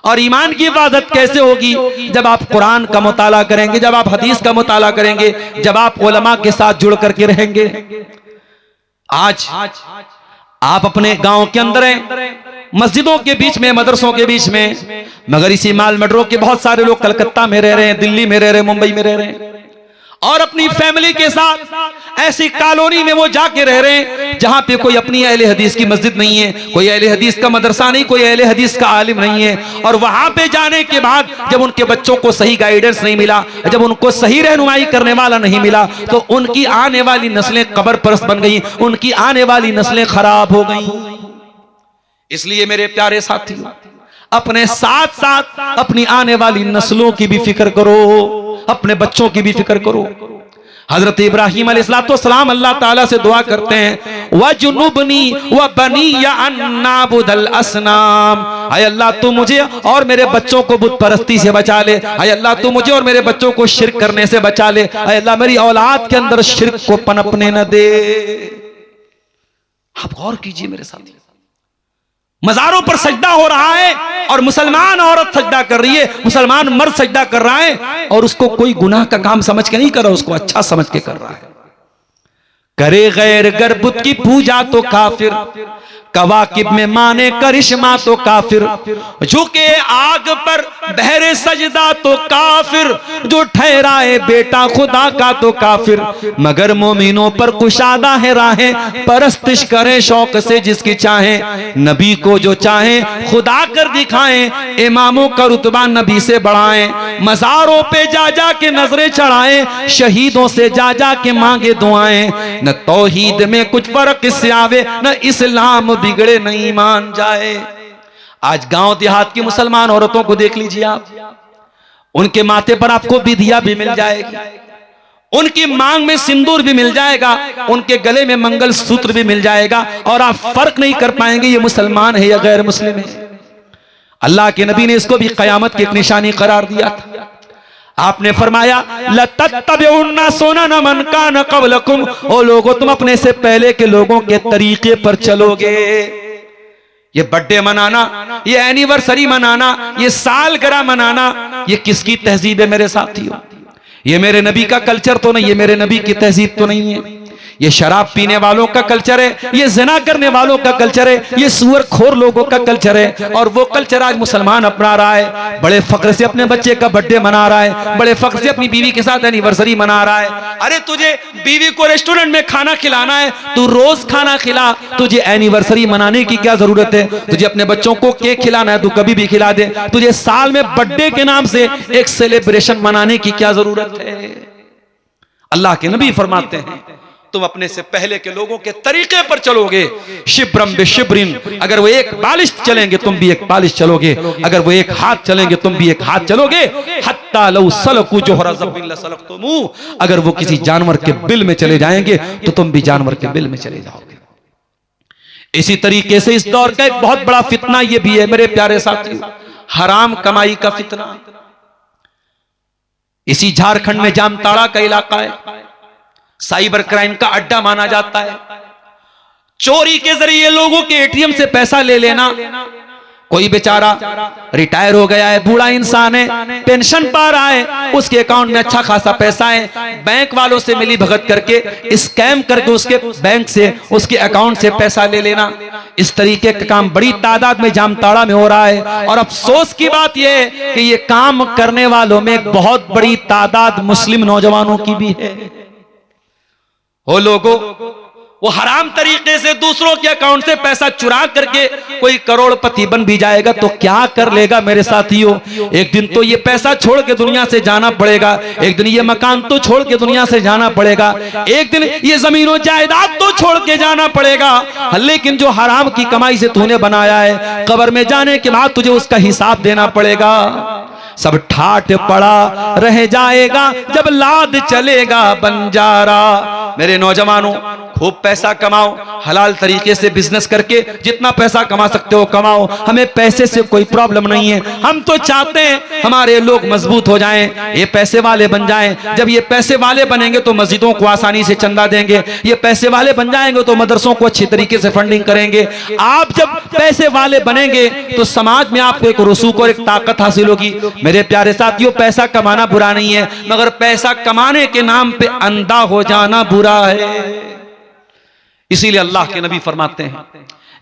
और ईमान की हिफाजत कैसे होगी? जब आप कुरान का मुताला करेंगे, जब आप हदीस का मुताला करेंगे, जब आप उलमा के साथ जुड़ करके रहेंगे। आज आप अपने गांव के अंदर हैं, मस्जिदों के बीच में, मदरसों के बीच में, मगर इसी माल मेट्रो के बहुत सारे लोग कलकत्ता में रह रहे हैं, दिल्ली में रह रहे हैं, मुंबई में रह रहे हैं और अपनी फैमिली के साथ ऐसी कॉलोनी में वो जाके रह रहे हैं जहां पे कोई अपनी अहले हदीस की मस्जिद नहीं है, कोई अहले हदीस का मदरसा नहीं, कोई अहले हदीस का आलिम नहीं है। और वहां पे जाने के बाद जब उनके बच्चों को सही गाइडेंस नहीं मिला, जब उनको सही रहनुमाई करने वाला नहीं मिला, तो उनकी आने वाली नस्लें कब्र परस्त बन गई, उनकी आने वाली नस्लें खराब हो गई। इसलिए मेरे प्यारे साथियों, अपने साथ साथ अपनी आने वाली नस्लों की भी फिक्र करो, अपने बच्चों की भी फिक्र करो। हजरत इब्राहिम अलैहिस्सलाम अल्लाह ताला से दुआ करते हैं, वजुनुबनी व बनिया अन नाबुदल असनाम, आय अल्लाह तू मुझे और मेरे बच्चों को बुत परस्ती से बचा ले, आय अल्लाह तू मुझे और मेरे बच्चों को शिर्क करने से बचा ले, आय अल्लाह मेरी औलाद के अंदर शिर्क को पनपने न दे। आप गौर कीजिए मेरे साथ, मजारों पर सजदा हो रहा है और मुसलमान औरत सजदा कर रही है, मुसलमान मर्द सजदा कर रहा है और उसको कोई गुनाह का काम समझ के नहीं कर रहा, उसको अच्छा समझ के कर रहा है। करे गैर गर बुत की पूजा तो काफिर, कवाकिब में माने करिश्मा तो काफिर, झुके आग पर बहरे सजदा तो काफिर, जो ठहराए बेटा खुदा का तो काफिर, मगर मोमिनों पर कुशादा है राहें, परस्तिश करें शौक से जिसकी चाहें, नबी को जो चाहें खुदा कर दिखाएं, इमामों का रुतबा नबी से बढ़ाएं, मज़ारों पे जा जा के नजरें चढ़ाएं, शहीदों से जा जा के मांगे दुआएं, न तौहीद में कुछ फर्क इससे आवे, न इस्लाम बिगड़े न ईमान जाए। आज गांव देहात की मुसलमान औरतों को देख लीजिए आप, उनके माथे पर आपको बिधिया भी मिल जाएगी, उनकी मांग में सिंदूर भी मिल जाएगा, उनके गले में मंगल सूत्र भी मिल जाएगा और आप फर्क नहीं कर पाएंगे ये मुसलमान है या गैर मुस्लिम है। अल्लाह के नबी ने इसको भी कयामत की एक निशानी करार दिया था। आपने फरमाया लतत्तबिउन्ना सुनन मन कान क़ब्लकुम, ओ लोगों तुम अपने से पहले के लोगों के तरीके पर चलोगे। ये बर्थडे मनाना, ये एनिवर्सरी मनाना, ये सालगिरह मनाना, ये किसकी तहजीब है मेरे साथियों? ये मेरे नबी का कल्चर तो नहीं, ये मेरे नबी की तहजीब तो नहीं है। ये शराब पीने वालों का कल्चर है, ये ज़िना करने वालों का कल्चर है, ये सुअर खोर लोगों का कल्चर है और वो कल्चर आज मुसलमान अपना रहा है। बड़े फख्र से अपने बच्चे का बर्थडे मना रहा है, बड़े फख्र से अपनी बीवी के साथ एनिवर्सरी मना रहा है। अरे तुझे बीवी को रेस्टोरेंट में खाना खिलाना है, तू रोज खाना खिला, तुझे एनिवर्सरी मनाने की क्या जरूरत है? तुझे अपने बच्चों को केक खिलाना है, तू कभी भी खिला दे, तुझे साल में बर्थडे के नाम से एक सेलिब्रेशन मनाने की क्या जरूरत है? अल्लाह के नबी फरमाते हैं तुम अपने से पहले के लोगों के तरीके पर चलोगे। शिब्रम बिशिब्रिन, अगर वो एक बालिश चलेंगे तुम भी एक बालिश चलोगे, अगर वो एक हाथ चलेंगे तुम भी एक हाथ चलोगे। हत्ता लौ सलकू जोहरा ज़ब्बिन लसलक्तुमू, अगर वो किसी जानवर के बिल में चले जाएंगे तो तुम भी जानवर के बिल में चले जाओगे। इसी तरीके से इस दौर का एक बहुत बड़ा फितना ये भी है मेरे प्यारे साथियों, हराम कमाई का फितना। इसी झारखंड में जामताड़ा का इलाका है, साइबर क्राइम का अड्डा माना जाता है। चोरी के जरिए लोगों के एटीएम से पैसा ले लेना। कोई बेचारा रिटायर हो गया है, बूढ़ा इंसान है, पेंशन पा रहा है, उसके अकाउंट में अच्छा खासा पैसा है, बैंक वालों से मिली भगत करके स्कैम करके उसके बैंक से उसके अकाउंट से पैसा ले लेना। इस तरीके का काम बड़ी तादाद में जामताड़ा में हो रहा है। और अफसोस की बात यह है कि ये काम करने वालों में एक बहुत बड़ी तादाद मुस्लिम नौजवानों की भी है। वो लोगों वो हराम तरीके से दूसरों के अकाउंट से पैसा चुरा करके कोई करोड़पति बन भी जाएगा तो क्या कर लेगा मेरे साथियों। एक दिन तो ये पैसा छोड़ के दुनिया से जाना पड़ेगा, एक दिन ये मकान तो छोड़ के दुनिया से जाना पड़ेगा, एक दिन ये जमीनों जायदाद तो छोड़ के जाना पड़ेगा। लेकिन जो हराम की कमाई से तूने बनाया है, कब्र में जाने के बाद तुझे उसका हिसाब देना पड़ेगा। सब ठाट पड़ा रह जाएगा जब लाद चलेगा बंजारा। मेरे नौजवानों, खूब पैसा कमाओ, हलाल तरीके से बिजनेस करके जितना पैसा कमा सकते हो कमाओ, हमें पैसे से कोई प्रॉब्लम नहीं है। हम तो चाहते हैं हमारे लोग मजबूत हो जाएं, ये पैसे वाले बन जाएं। जब ये पैसे वाले बनेंगे तो मस्जिदों को आसानी से चंदा देंगे, ये पैसे वाले बन जाएंगे तो मदरसों को अच्छी तरीके से फंडिंग करेंगे। आप जब पैसे वाले बनेंगे तो समाज में आपको एक रसूख और एक ताकत हासिल होगी। मेरे प्यारे साथियों, पैसा कमाना बुरा नहीं है, मगर पैसा कमाने के नाम पे अंधा हो जाना बुरा है। इसीलिए अल्लाह के नबी फरमाते हैं,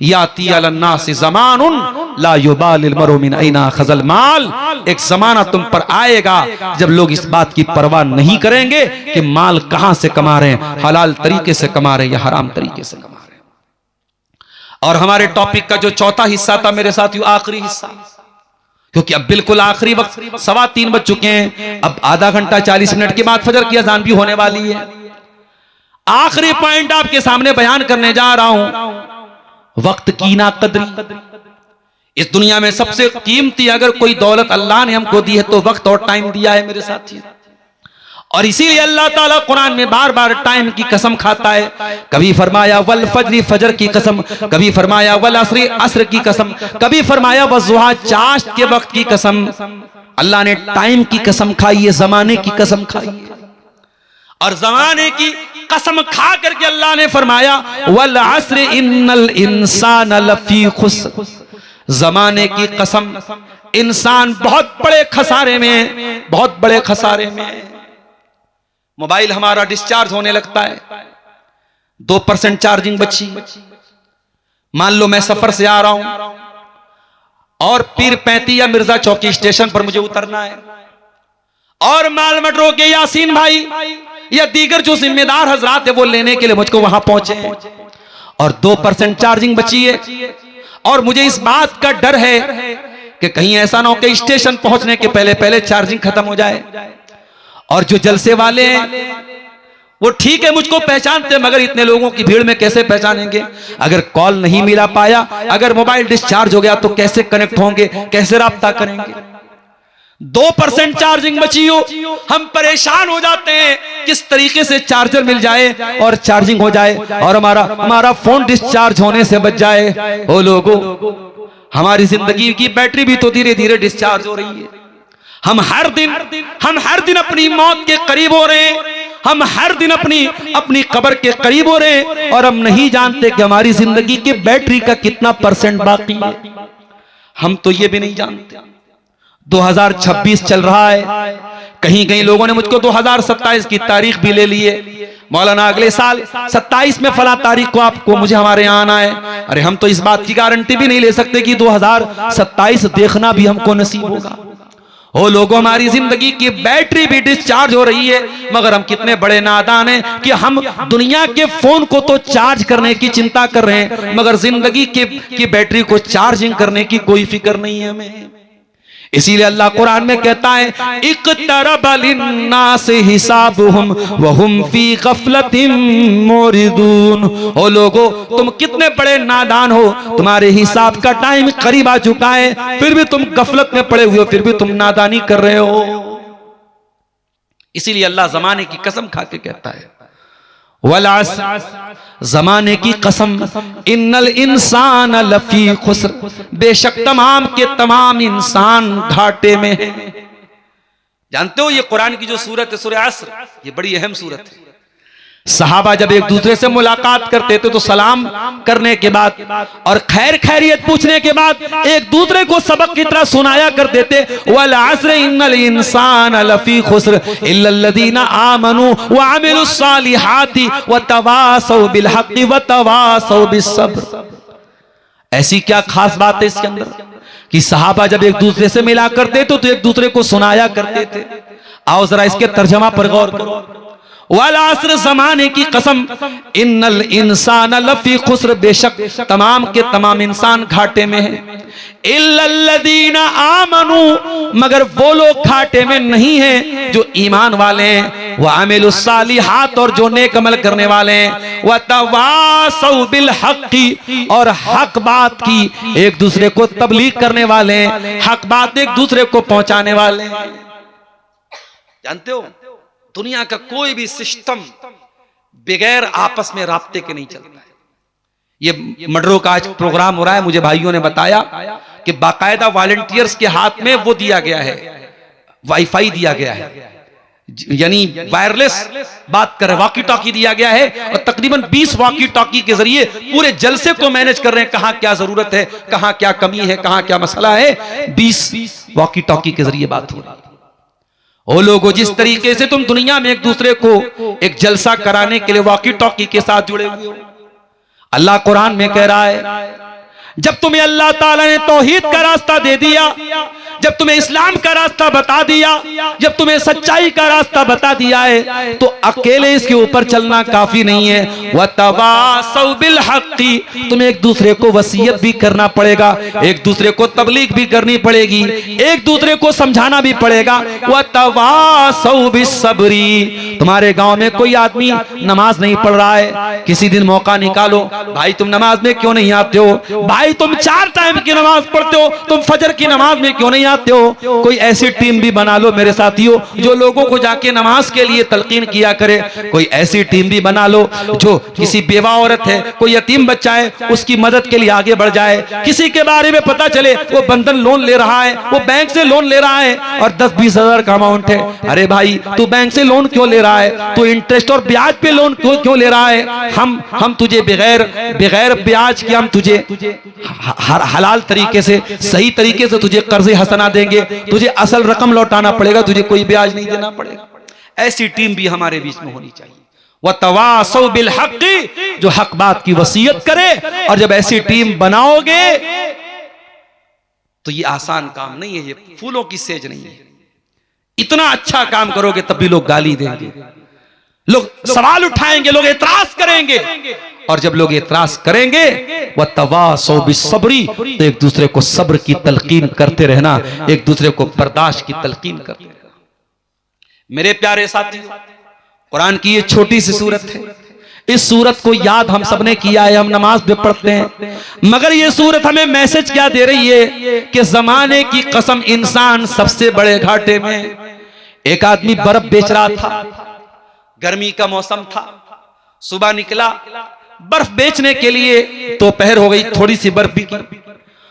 याती अलन्नास ज़मानुन ला युबालिल मरउ मिन ऐना खज़ल माल। एक जमाना तुम पर आएगा जब लोग इस बात की परवाह नहीं करेंगे कि माल कहां से कमा रहे हैं, हलाल तरीके से कमा रहे हैं या हराम तरीके से कमा रहे हैं। और हमारे टॉपिक का जो चौथा हिस्सा था मेरे साथियों, आखिरी हिस्सा, क्योंकि अब बिल्कुल आखिरी वक्त 3:15 बज चुके हैं, अब आधा घंटा 40 मिनट के बाद फजर की अजान भी होने वाली है। आखिरी पॉइंट आपके सामने बयान करने जा रहा हूं, वक्त की ना कदरी। इस दुनिया में सबसे कीमती अगर कोई दौलत अल्लाह ने हमको दी है तो वक्त और टाइम दिया है मेरे साथी। और इसीलिए अल्लाह ताला कुरान में बार बार टाइम की कसम खाता है। कभी फरमाया वल फज्र, फजर की कसम, कभी फरमाया वल असरी, असर की कसम, कभी फरमाया वज़ुहा, चाश्त के वक्त की कसम। अल्लाह ने टाइम की कसम खाई है, जमाने की कसम खाई है। और जमाने की कसम खा करके अल्लाह ने फरमाया वल अस्र इन्नल इंसान लफी खुस्र। जमाने की कसम, इंसान बहुत बड़े खसारे में, बहुत बड़े खसारे में। मोबाइल हमारा डिस्चार्ज होने लगता है, 2% चार्जिंग बची। मान लो मैं सफर से आ रहा हूं और पीर 35 या मिर्जा चौकी स्टेशन पर मुझे उतरना है, और माल मेट्रो के यासीन भाई या दीगर जो जिम्मेदार हजरात है वो लेने के लिए मुझको वहां पहुंचे, और 2% चार्जिंग बची है। और मुझे इस बात का डर है कि कहीं ऐसा ना हो कि स्टेशन पहुंचने के पहले पहले चार्जिंग खत्म हो जाए। और जो जलसे वाले हैं वो ठीक है, मुझको पहचानते, मगर इतने लोगों की भीड़ में कैसे पहचानेंगे। अगर कॉल नहीं मिला पाया, अगर मोबाइल डिस्चार्ज हो गया तो कैसे कनेक्ट होंगे, कैसे राब्ता करेंगे। 2% चार्जिंग बची हो, हम परेशान हो जाते हैं किस तरीके से चार्जर मिल जाए और चार्जिंग हो जाए और हमारा फोन डिस्चार्ज होने से बच जाए। ओ लोगों, हमारी जिंदगी की बैटरी भी तो धीरे धीरे डिस्चार्ज हो रही है। हम हर दिन अपनी मौत के करीब हो रहे हैं, हम हर दिन अपनी कब्र के करीब हो रहे हैं, और हम नहीं जानते कि हमारी जिंदगी के बैटरी का कितना % बाकी है। हम तो ये भी नहीं जानते। 2026 चल रहा है, कहीं कहीं लोगों ने मुझको 2027 की तारीख भी ले ली है। मौलाना अगले साल 27 में फला तारीख को आपको मुझे हमारे यहाँ आना है। अरे हम तो इस बात की गारंटी भी नहीं ले सकते कि 2027 देखना भी हमको नसीब होगा। ओ लोगों, हमारी जिंदगी की बैटरी भी डिस्चार्ज हो रही है, मगर हम कितने बड़े नादान हैं कि हम दुनिया के फोन को तो चार्ज करने की चिंता कर रहे हैं, मगर जिंदगी की बैटरी को चार्जिंग करने की कोई फिक्र नहीं है हमें। इसीलिए अल्लाह कुरान में कहता है इक़्तरब लिन्नास हिसाबुहुम वहुम फी गफलतिन मुरिदून। ओ लोगो, तुम कितने बड़े नादान हो, तुम्हारे हिसाब का टाइम करीब आ चुका है, फिर भी तुम गफलत में पड़े हुए हो, फिर भी तुम नादानी कर रहे हो। इसीलिए अल्लाह जमाने की कसम खा के कहता है वल अस्र, जमाने की कसम, इन्नल इंसान लफी खुस्र, बेशक तमाम के तमाम इंसान घाटे में है। जानते हो ये कुरान की जो सूरत है सूरह अस्र, ये बड़ी अहम सूरत है। सहाबा जब एक दूसरे से मुलाकात करते थे तो सलाम करने के बाद और खैर खैरियत पूछने के बाद एक दूसरे को सबक की तरह सुनाया करते थे, वल अस्र इन्नल इंसान लफी खुस्र इल्लल्लज़ीना आमनू व अमिलुस सालिहाति व तवासौ बिल हक़्क़ि व तवासौ बिस सब्र। ऐसी क्या खास बात है इसके अंदर कि सहाबा जब एक दूसरे से मिला करते थे तो एक दूसरे को सुनाया करते थे। आओ जरा इसके तर्जमा पर गौर करो। वल अस्र, जमाने की कसम, इन्नल इंसान लफी खुस्र, बेशक तमाम के तमाम इंसान घाटे में है। इल्लल्लज़ीना आमनू, मगर वो लोग घाटे में नहीं हैं जो ईमान वाले हैं, व अमिलुस सालिहात, और जो नेक अमल करने वाले हैं, व तवासौ बिल हक़्क़ि, और हक बात की एक दूसरे को तबलीग करने वाले हैं, हक बात एक दूसरे को पहुंचाने वाले हैं। जानते हो दुनिया का कोई भी सिस्टम बगैर आपस में राब्ते के नहीं चलता है। ये मर्डरों का आज प्रोग्राम हो रहा है, मुझे भाइयों ने बताया कि बाकायदा वॉलंटियर्स के हाथ में वो दिया गया है, वाईफाई दिया गया है, यानी वायरलेस बात कर, वॉकी टॉकी दिया गया है, और तकरीबन 20 वॉकी टॉकी के जरिए पूरे जलसे को मैनेज कर रहे हैं। कहां क्या जरूरत है, कहां क्या कमी है, कहां क्या मसला है, 20 वॉकी टॉकी के जरिए बात हो रही है। ओ लोगों, जिस तरीके से तुम दुनिया में एक दूसरे को एक जलसा कराने के लिए वॉकी टॉकी के साथ जुड़े हुए हो, अल्लाह कुरान में कह रहा है जब तुम्हें अल्लाह ताला ने तौहीद का रास्ता दे दिया, जब तुम्हें इस्लाम का रास्ता बता दिया, जब तुम्हें सच्चाई का रास्ता बता दिया है, तो अकेले इसके ऊपर चलना काफी नहीं है। वतवासौ बिल हक़्क़ि, तुम्हें एक दूसरे को वसीयत भी करना पड़ेगा, एक दूसरे को तबलीग भी करनी पड़ेगी, एक दूसरे को समझाना भी पड़ेगा। वतवासौ बिस सब्री, तुम्हारे गांव में कोई आदमी नमाज नहीं पढ़ रहा है, किसी दिन मौका निकालो, भाई तुम नमाज में क्यों नहीं आते हो, भाई तुम 4 टाइम की नमाज पढ़ते हो, तुम फजर की नमाज में क्यों नहीं आते हो। कोई ऐसी टीम भी बना लो मेरे साथियों जो लोगों को जाके नमाज के लिए तलकीन किया करे। कोई ऐसी टीम भी बना लो जो किसी बेवा औरत है, कोई यतीम बच्चा है, उसकी मदद के लिए आगे बढ़ जाए। किसी के बारे में पता चले वो बंधन लोन ले रहा है, वो बैंक से लोन ले रहा है और 10-20 हजार का अमाउंट है, अरे भाई तू बैंक से लोन क्यों ले रहा है, तू इंटरेस्ट और ब्याज पे लोन क्यों ले रहा है। हम तुझे बगैर ब्याज के हम तुझे हलाल तरीके से, सही तरीके से तुझे कर्ज हसना देंगे, तुझे असल रकम लौटाना पड़ेगा, तुझे कोई ब्याज नहीं देना पड़ेगा। ऐसी टीम भी हमारे बीच में होनी चाहिए। वतवासौ बिल हक़्क़ि, जो हक बात की वसीयत करे। और जब ऐसी टीम बनाओगे तो ये आसान काम नहीं है, ये फूलों की सेज नहीं है। इतना अच्छा काम करोगे तब भी लोग गाली देंगे, लोग सवाल उठाएंगे, लोग एतराज करेंगे, और जब लोग एतराज करेंगे वह तवासौ बिस्सब्री, तो एक दूसरे को सब्र की तलकीन करते रहना, एक दूसरे को बर्दाश्त की तलकीन करते रहना। मेरे प्यारे साथी, कुरान की ये छोटी सी सूरत है, इस सूरत को याद हम सबने किया है, हम नमाज में पढ़ते हैं, मगर ये सूरत हमें मैसेज क्या दे रही है कि जमाने की कसम, इंसान सबसे बड़े घाटे में। एक आदमी बर्फ बेच रहा था, गर्मी का मौसम था, सुबह निकला बर्फ बेचने के लिए, दोपहर हो गई, थोड़ी सी बर्फ बिकी,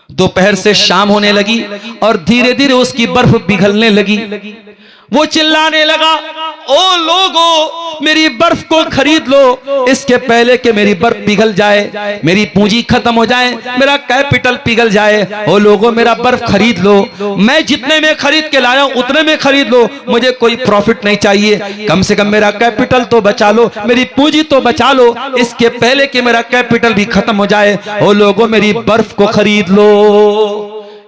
दोपहर से शाम होने लगी और धीरे धीरे उसकी बर्फ पिघलने लगी। वो चिल्लाने लगा, ओ लोगो मेरी बर्फ को खरीद लो, इसके पहले कि मेरी बर्फ पिघल जाए, मेरी पूंजी खत्म हो जाए, मेरा कैपिटल पिघल जाए। ओ लोगो मेरा बर्फ खरीद लो, मैं जितने में खरीद के लाया हूं उतने में खरीद लो, मुझे कोई प्रॉफिट नहीं चाहिए, कम से कम मेरा कैपिटल तो बचा लो, मेरी पूंजी तो बचा लो, इसके पहले कि मेरा कैपिटल भी खत्म हो जाए। ओ लोगो मेरी बर्फ को खरीद लो।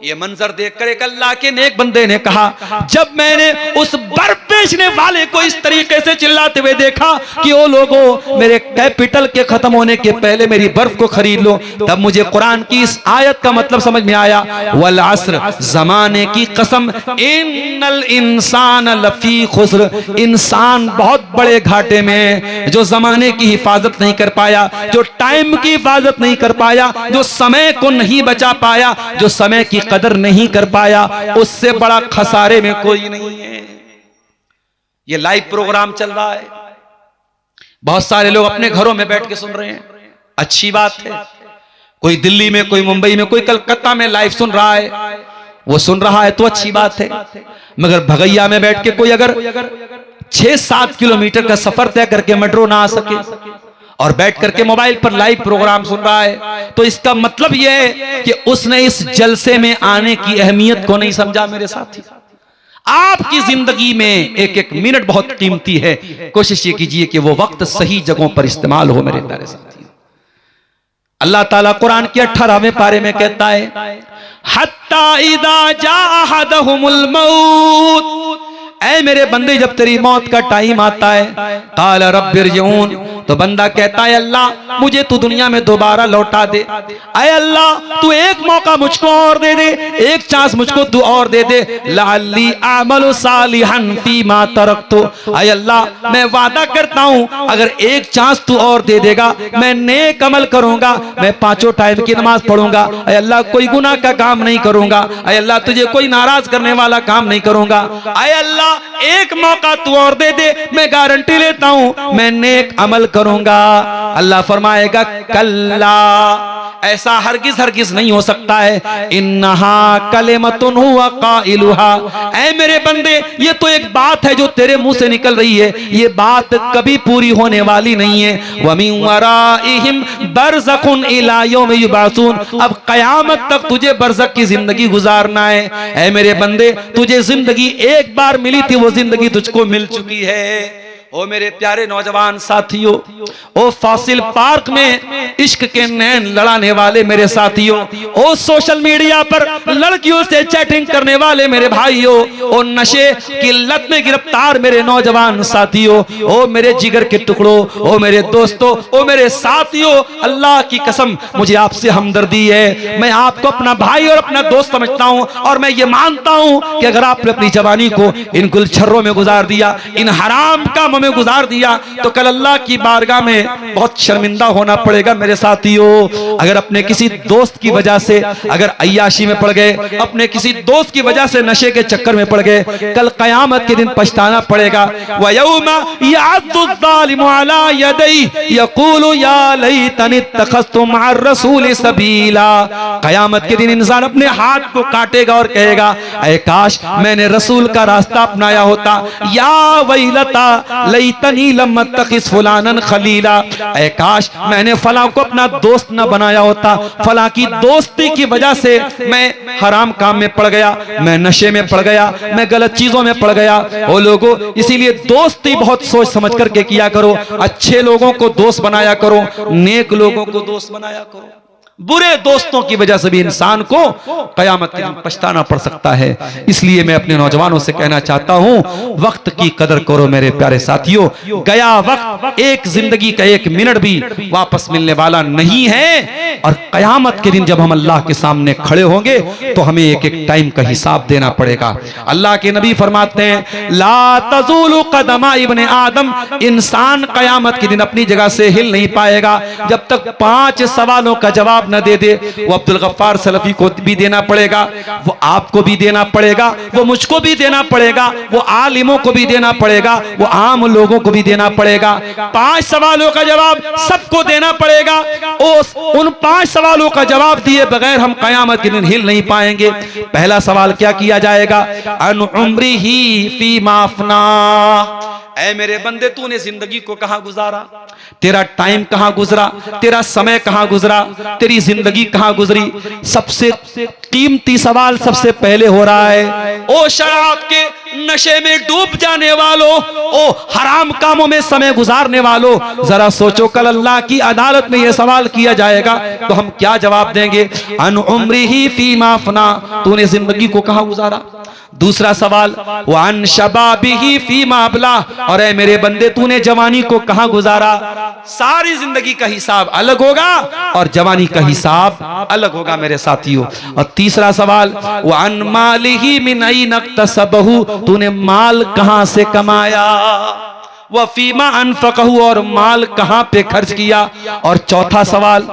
ये मंजर देखकर एक अल्लाह के नेक बंदे ने कहा, जब मैंने उस बर्फ बेचने वाले को इस तरीके से चिल्लाते हुए देखा कि ओ लोगों, मेरे कैपिटल के खत्म होने के पहले मेरी बर्फ को खरीद लो, तब मुझे कुरान की इस आयत का मतलब समझ में आया, वल अस्र, जमाने की कसम, इन्नल इंसान लफी खुस्र, इंसान बहुत बड़े घाटे में, जो जमाने की हिफाजत नहीं कर पाया, जो टाइम की हिफाजत नहीं कर पाया, जो समय को नहीं बचा पाया, जो समय की कदर नहीं कर पाया, उससे बड़ा खसारे में कोई नहीं है। ये लाइव प्रोग्राम चल रहा है, बहुत सारे लोग अपने घरों में बैठ के सुन रहे हैं, अच्छी बात है। कोई दिल्ली में, कोई मुंबई में, कोई कलकत्ता में लाइव सुन रहा है, वो सुन रहा है तो अच्छी बात है। मगर भगैया में बैठ के कोई अगर 6-7 किलोमीटर का सफर तय करके मेट्रो ना आ सके और बैठ करके मोबाइल पर लाइव प्रोग्राम सुन रहा है, तो इसका मतलब यह है कि उसने इस जलसे में आने की अहमियत को नहीं समझा। मेरे साथी, आपकी जिंदगी में एक एक मिनट बहुत कीमती है। कोशिश ये कीजिए कि वो वक्त सही जगहों पर इस्तेमाल हो। मेरे प्यारे साथी, अल्लाह ताला कुरान के 18वें पारे में कहता है, हत्ता इदा जाअ अहदहुमुल मौत, ऐ मेरे बंदे जब तेरी मौत का टाइम आता है, काल रब्बिरजिऊन, तो बंदा कहता है अल्लाह मुझे तू दुनिया में दोबारा लौटा दे। ऐ अल्लाह तू एक मौका मुझको और दे दे, एक चांस मुझको तू और दे दे, लअल्ली आमलु सालिहन फीमा तरक्तु। ऐ अल्लाह मैं वादा करता हूं अगर एक चांस तू और दे देगा मैं नेक अमल करूंगा, मैं 5 टाइम की नमाज पढ़ूंगा, ऐ अल्लाह कोई गुनाह का काम नहीं करूंगा, ऐ अल्लाह तुझे कोई नाराज करने वाला काम नहीं करूंगा, ऐ अल्लाह एक मौका तू और दे दे, मैं गारंटी लेता हूं मैं नेक अमल करूंगा। अल्लाह फरमाएगा कल्ला, ऐसा हरगिज हरगिज नहीं हो सकता है, इन्नहा कलिमतुन हुवा काइलुहा। ऐ मेरे बंदे ये तो एक बात है जो तेरे मुंह से निकल रही है, ये बात कभी पूरी होने वाली नहीं है। व मिन वराइहिम बरज़खुन इला यौम युबअसून, अब कयामत तक तुझे बरज़ख की जिंदगी गुजारना है। ऐ मेरे बंदे तुझे जिंदगी एक बार मिली थी, वो जिंदगी तुझको मिल चुकी है। ओ मेरे प्यारे नौजवान साथियों, ओ फासिल पार्क में इश्क के नैन लड़ाने वाले मेरे साथियों, ओ सोशल मीडिया पर लड़कियों से चैटिंग करने वाले मेरे भाइयों, ओ नशे की लत में गिरफ्तार मेरे नौजवान साथियों, ओ मेरे जिगर के टुकड़ों, ओ मेरे दोस्तों, ओ मेरे साथियों, अल्लाह की कसम मुझे आपसे हमदर्दी है। मैं आपको अपना भाई और अपना दोस्त समझता हूं और मैं ये मानता हूं कि अगर आपने अपनी जवानी को इन गुलछर्रों में गुजार दिया, इन हराम कामों में गुजार दिया, तो कल अल्लाह की बारगाह में बहुत शर्मिंदा होना पड़ेगा। मेरे साथियों, अगर अपने किसी दोस्त की वजह से अगर अय्याशी में पड़ गए, अपने किसी दोस्त की वजह से नशे के चक्कर में पड़ गए, कल कयामत के दिन पछताना पड़ेगा। व यौमा यअद्दु ज़ालिमु अला यदैहि यक़ूलु या लैतनी इत्तख़ज़तु मअर रसूल सबीला। कयामत के दिन इंसान अपने हाथ को काटेगा और कहेगा, ऐ काश मैंने रसूल का रास्ता अपनाया होता, या वैलता लैतनी लम अत्तखिज़ फुलानन खलीला, ऐ काश मैंने फलां को अपना दोस्त न बनाया होता, फलां की दोस्ती की वजह से मैं हराम काम में पड़ गया, मैं नशे में पड़ गया, मैं गलत चीजों में पड़ गया। ओ लोगों, इसीलिए दोस्ती बहुत सोच समझ करके किया करो, अच्छे लोगों को दोस्त बनाया करो, नेक लोगों को दोस्त बनाया करो। बुरे दोस्तों की वजह से भी इंसान को कयामत के दिन पछताना पड़ सकता है। इसलिए मैं अपने नौजवानों से कहना चाहता हूं, वक्त की कदर करो मेरे प्यारे साथियों। गया वक्त एक जिंदगी का एक मिनट भी वापस मिलने वाला नहीं है, और कयामत के दिन जब हम अल्लाह के सामने खड़े होंगे तो हमें एक एक टाइम का हिसाब देना पड़ेगा। अल्लाह के नबी फरमाते हैं, ला तज़ूलु क़दमा इब्ने आदम, इंसान कयामत के दिन अपनी जगह से हिल नहीं पाएगा जब तक 5 सवालों का जवाब न दे दे। वो अब्दुल गफ्फार सलफी को भी देना पड़ेगा, वो आपको भी देना पड़ेगा, वो मुझको भी देना पड़ेगा, वो आलिमों को भी देना पड़ेगा, वो आम लोगों को भी देना पड़ेगा। 5 सवालों का जवाब सबको देना पड़ेगा। उन 5 सवालों का जवाब दिए बगैर हम कयामत के दिन हिल नहीं पाएंगे। पहला सवाल क्या किया जाएगा? अन उम्रिही फीमा अफना, ऐ मेरे बंदे तूने जिंदगी को कहां गुजारा, तेरा टाइम कहां गुजरा, तेरा समय कहां गुजरा, तेरी जिंदगी कहां गुजरी। सबसे कीमती सवाल सबसे पहले हो रहा है, ओ शराब के नशे में डूब जाने वालों, ओ हराम कामों में समय गुजारने वालों, जरा सोचो कल अल्लाह की अदालत में यह सवाल किया जाएगा तो हम क्या जवाब देंगे? अन उम्रिही फीमा अफना, तूने जिंदगी को कहां गुजारा? दूसरा सवाल, वान शबाबिही फीमा अबला, और ऐ मेरे बंदे तूने जवानी को कहां गुजारा? सारी जिंदगी का हिसाब अलग होगा और जवानी का हिसाब अलग होगा मेरे साथियों। और तीसरा सवाल, वान मालिही मिन ऐन इक्तसबहु, तूने माल कहां से कमाया? वह फीमा अनफकहु, और माल कहां पे खर्च किया? और चौथा सवाल,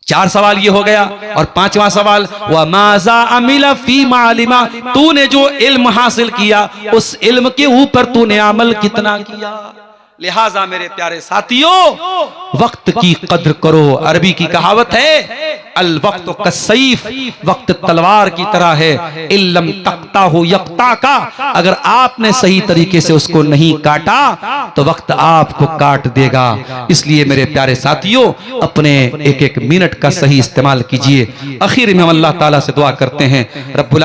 चार सवाल ये हो गया। और पांचवा सवाल, व माजा अमिला फी मालिमा, तूने जो इल्म हासिल किया उस इल्म के ऊपर तूने अमल कितना किया? लिहाजा मेरे प्यारे साथियों, वक्त की कद्र करो। अरबी की कहावत है, अल वक्त कसैफ, वक्त तलवार की तरह है, इल्लम तख्ता हो यख्ता का, अगर आपने सही तरीके से उसको नहीं काटा तो वक्त आपको काट देगा। इसलिए मेरे प्यारे साथियों, अपने एक एक मिनट का सही इस्तेमाल कीजिए। आखिर में हम अल्लाह ताला से दुआ करते हैं, रब्बुल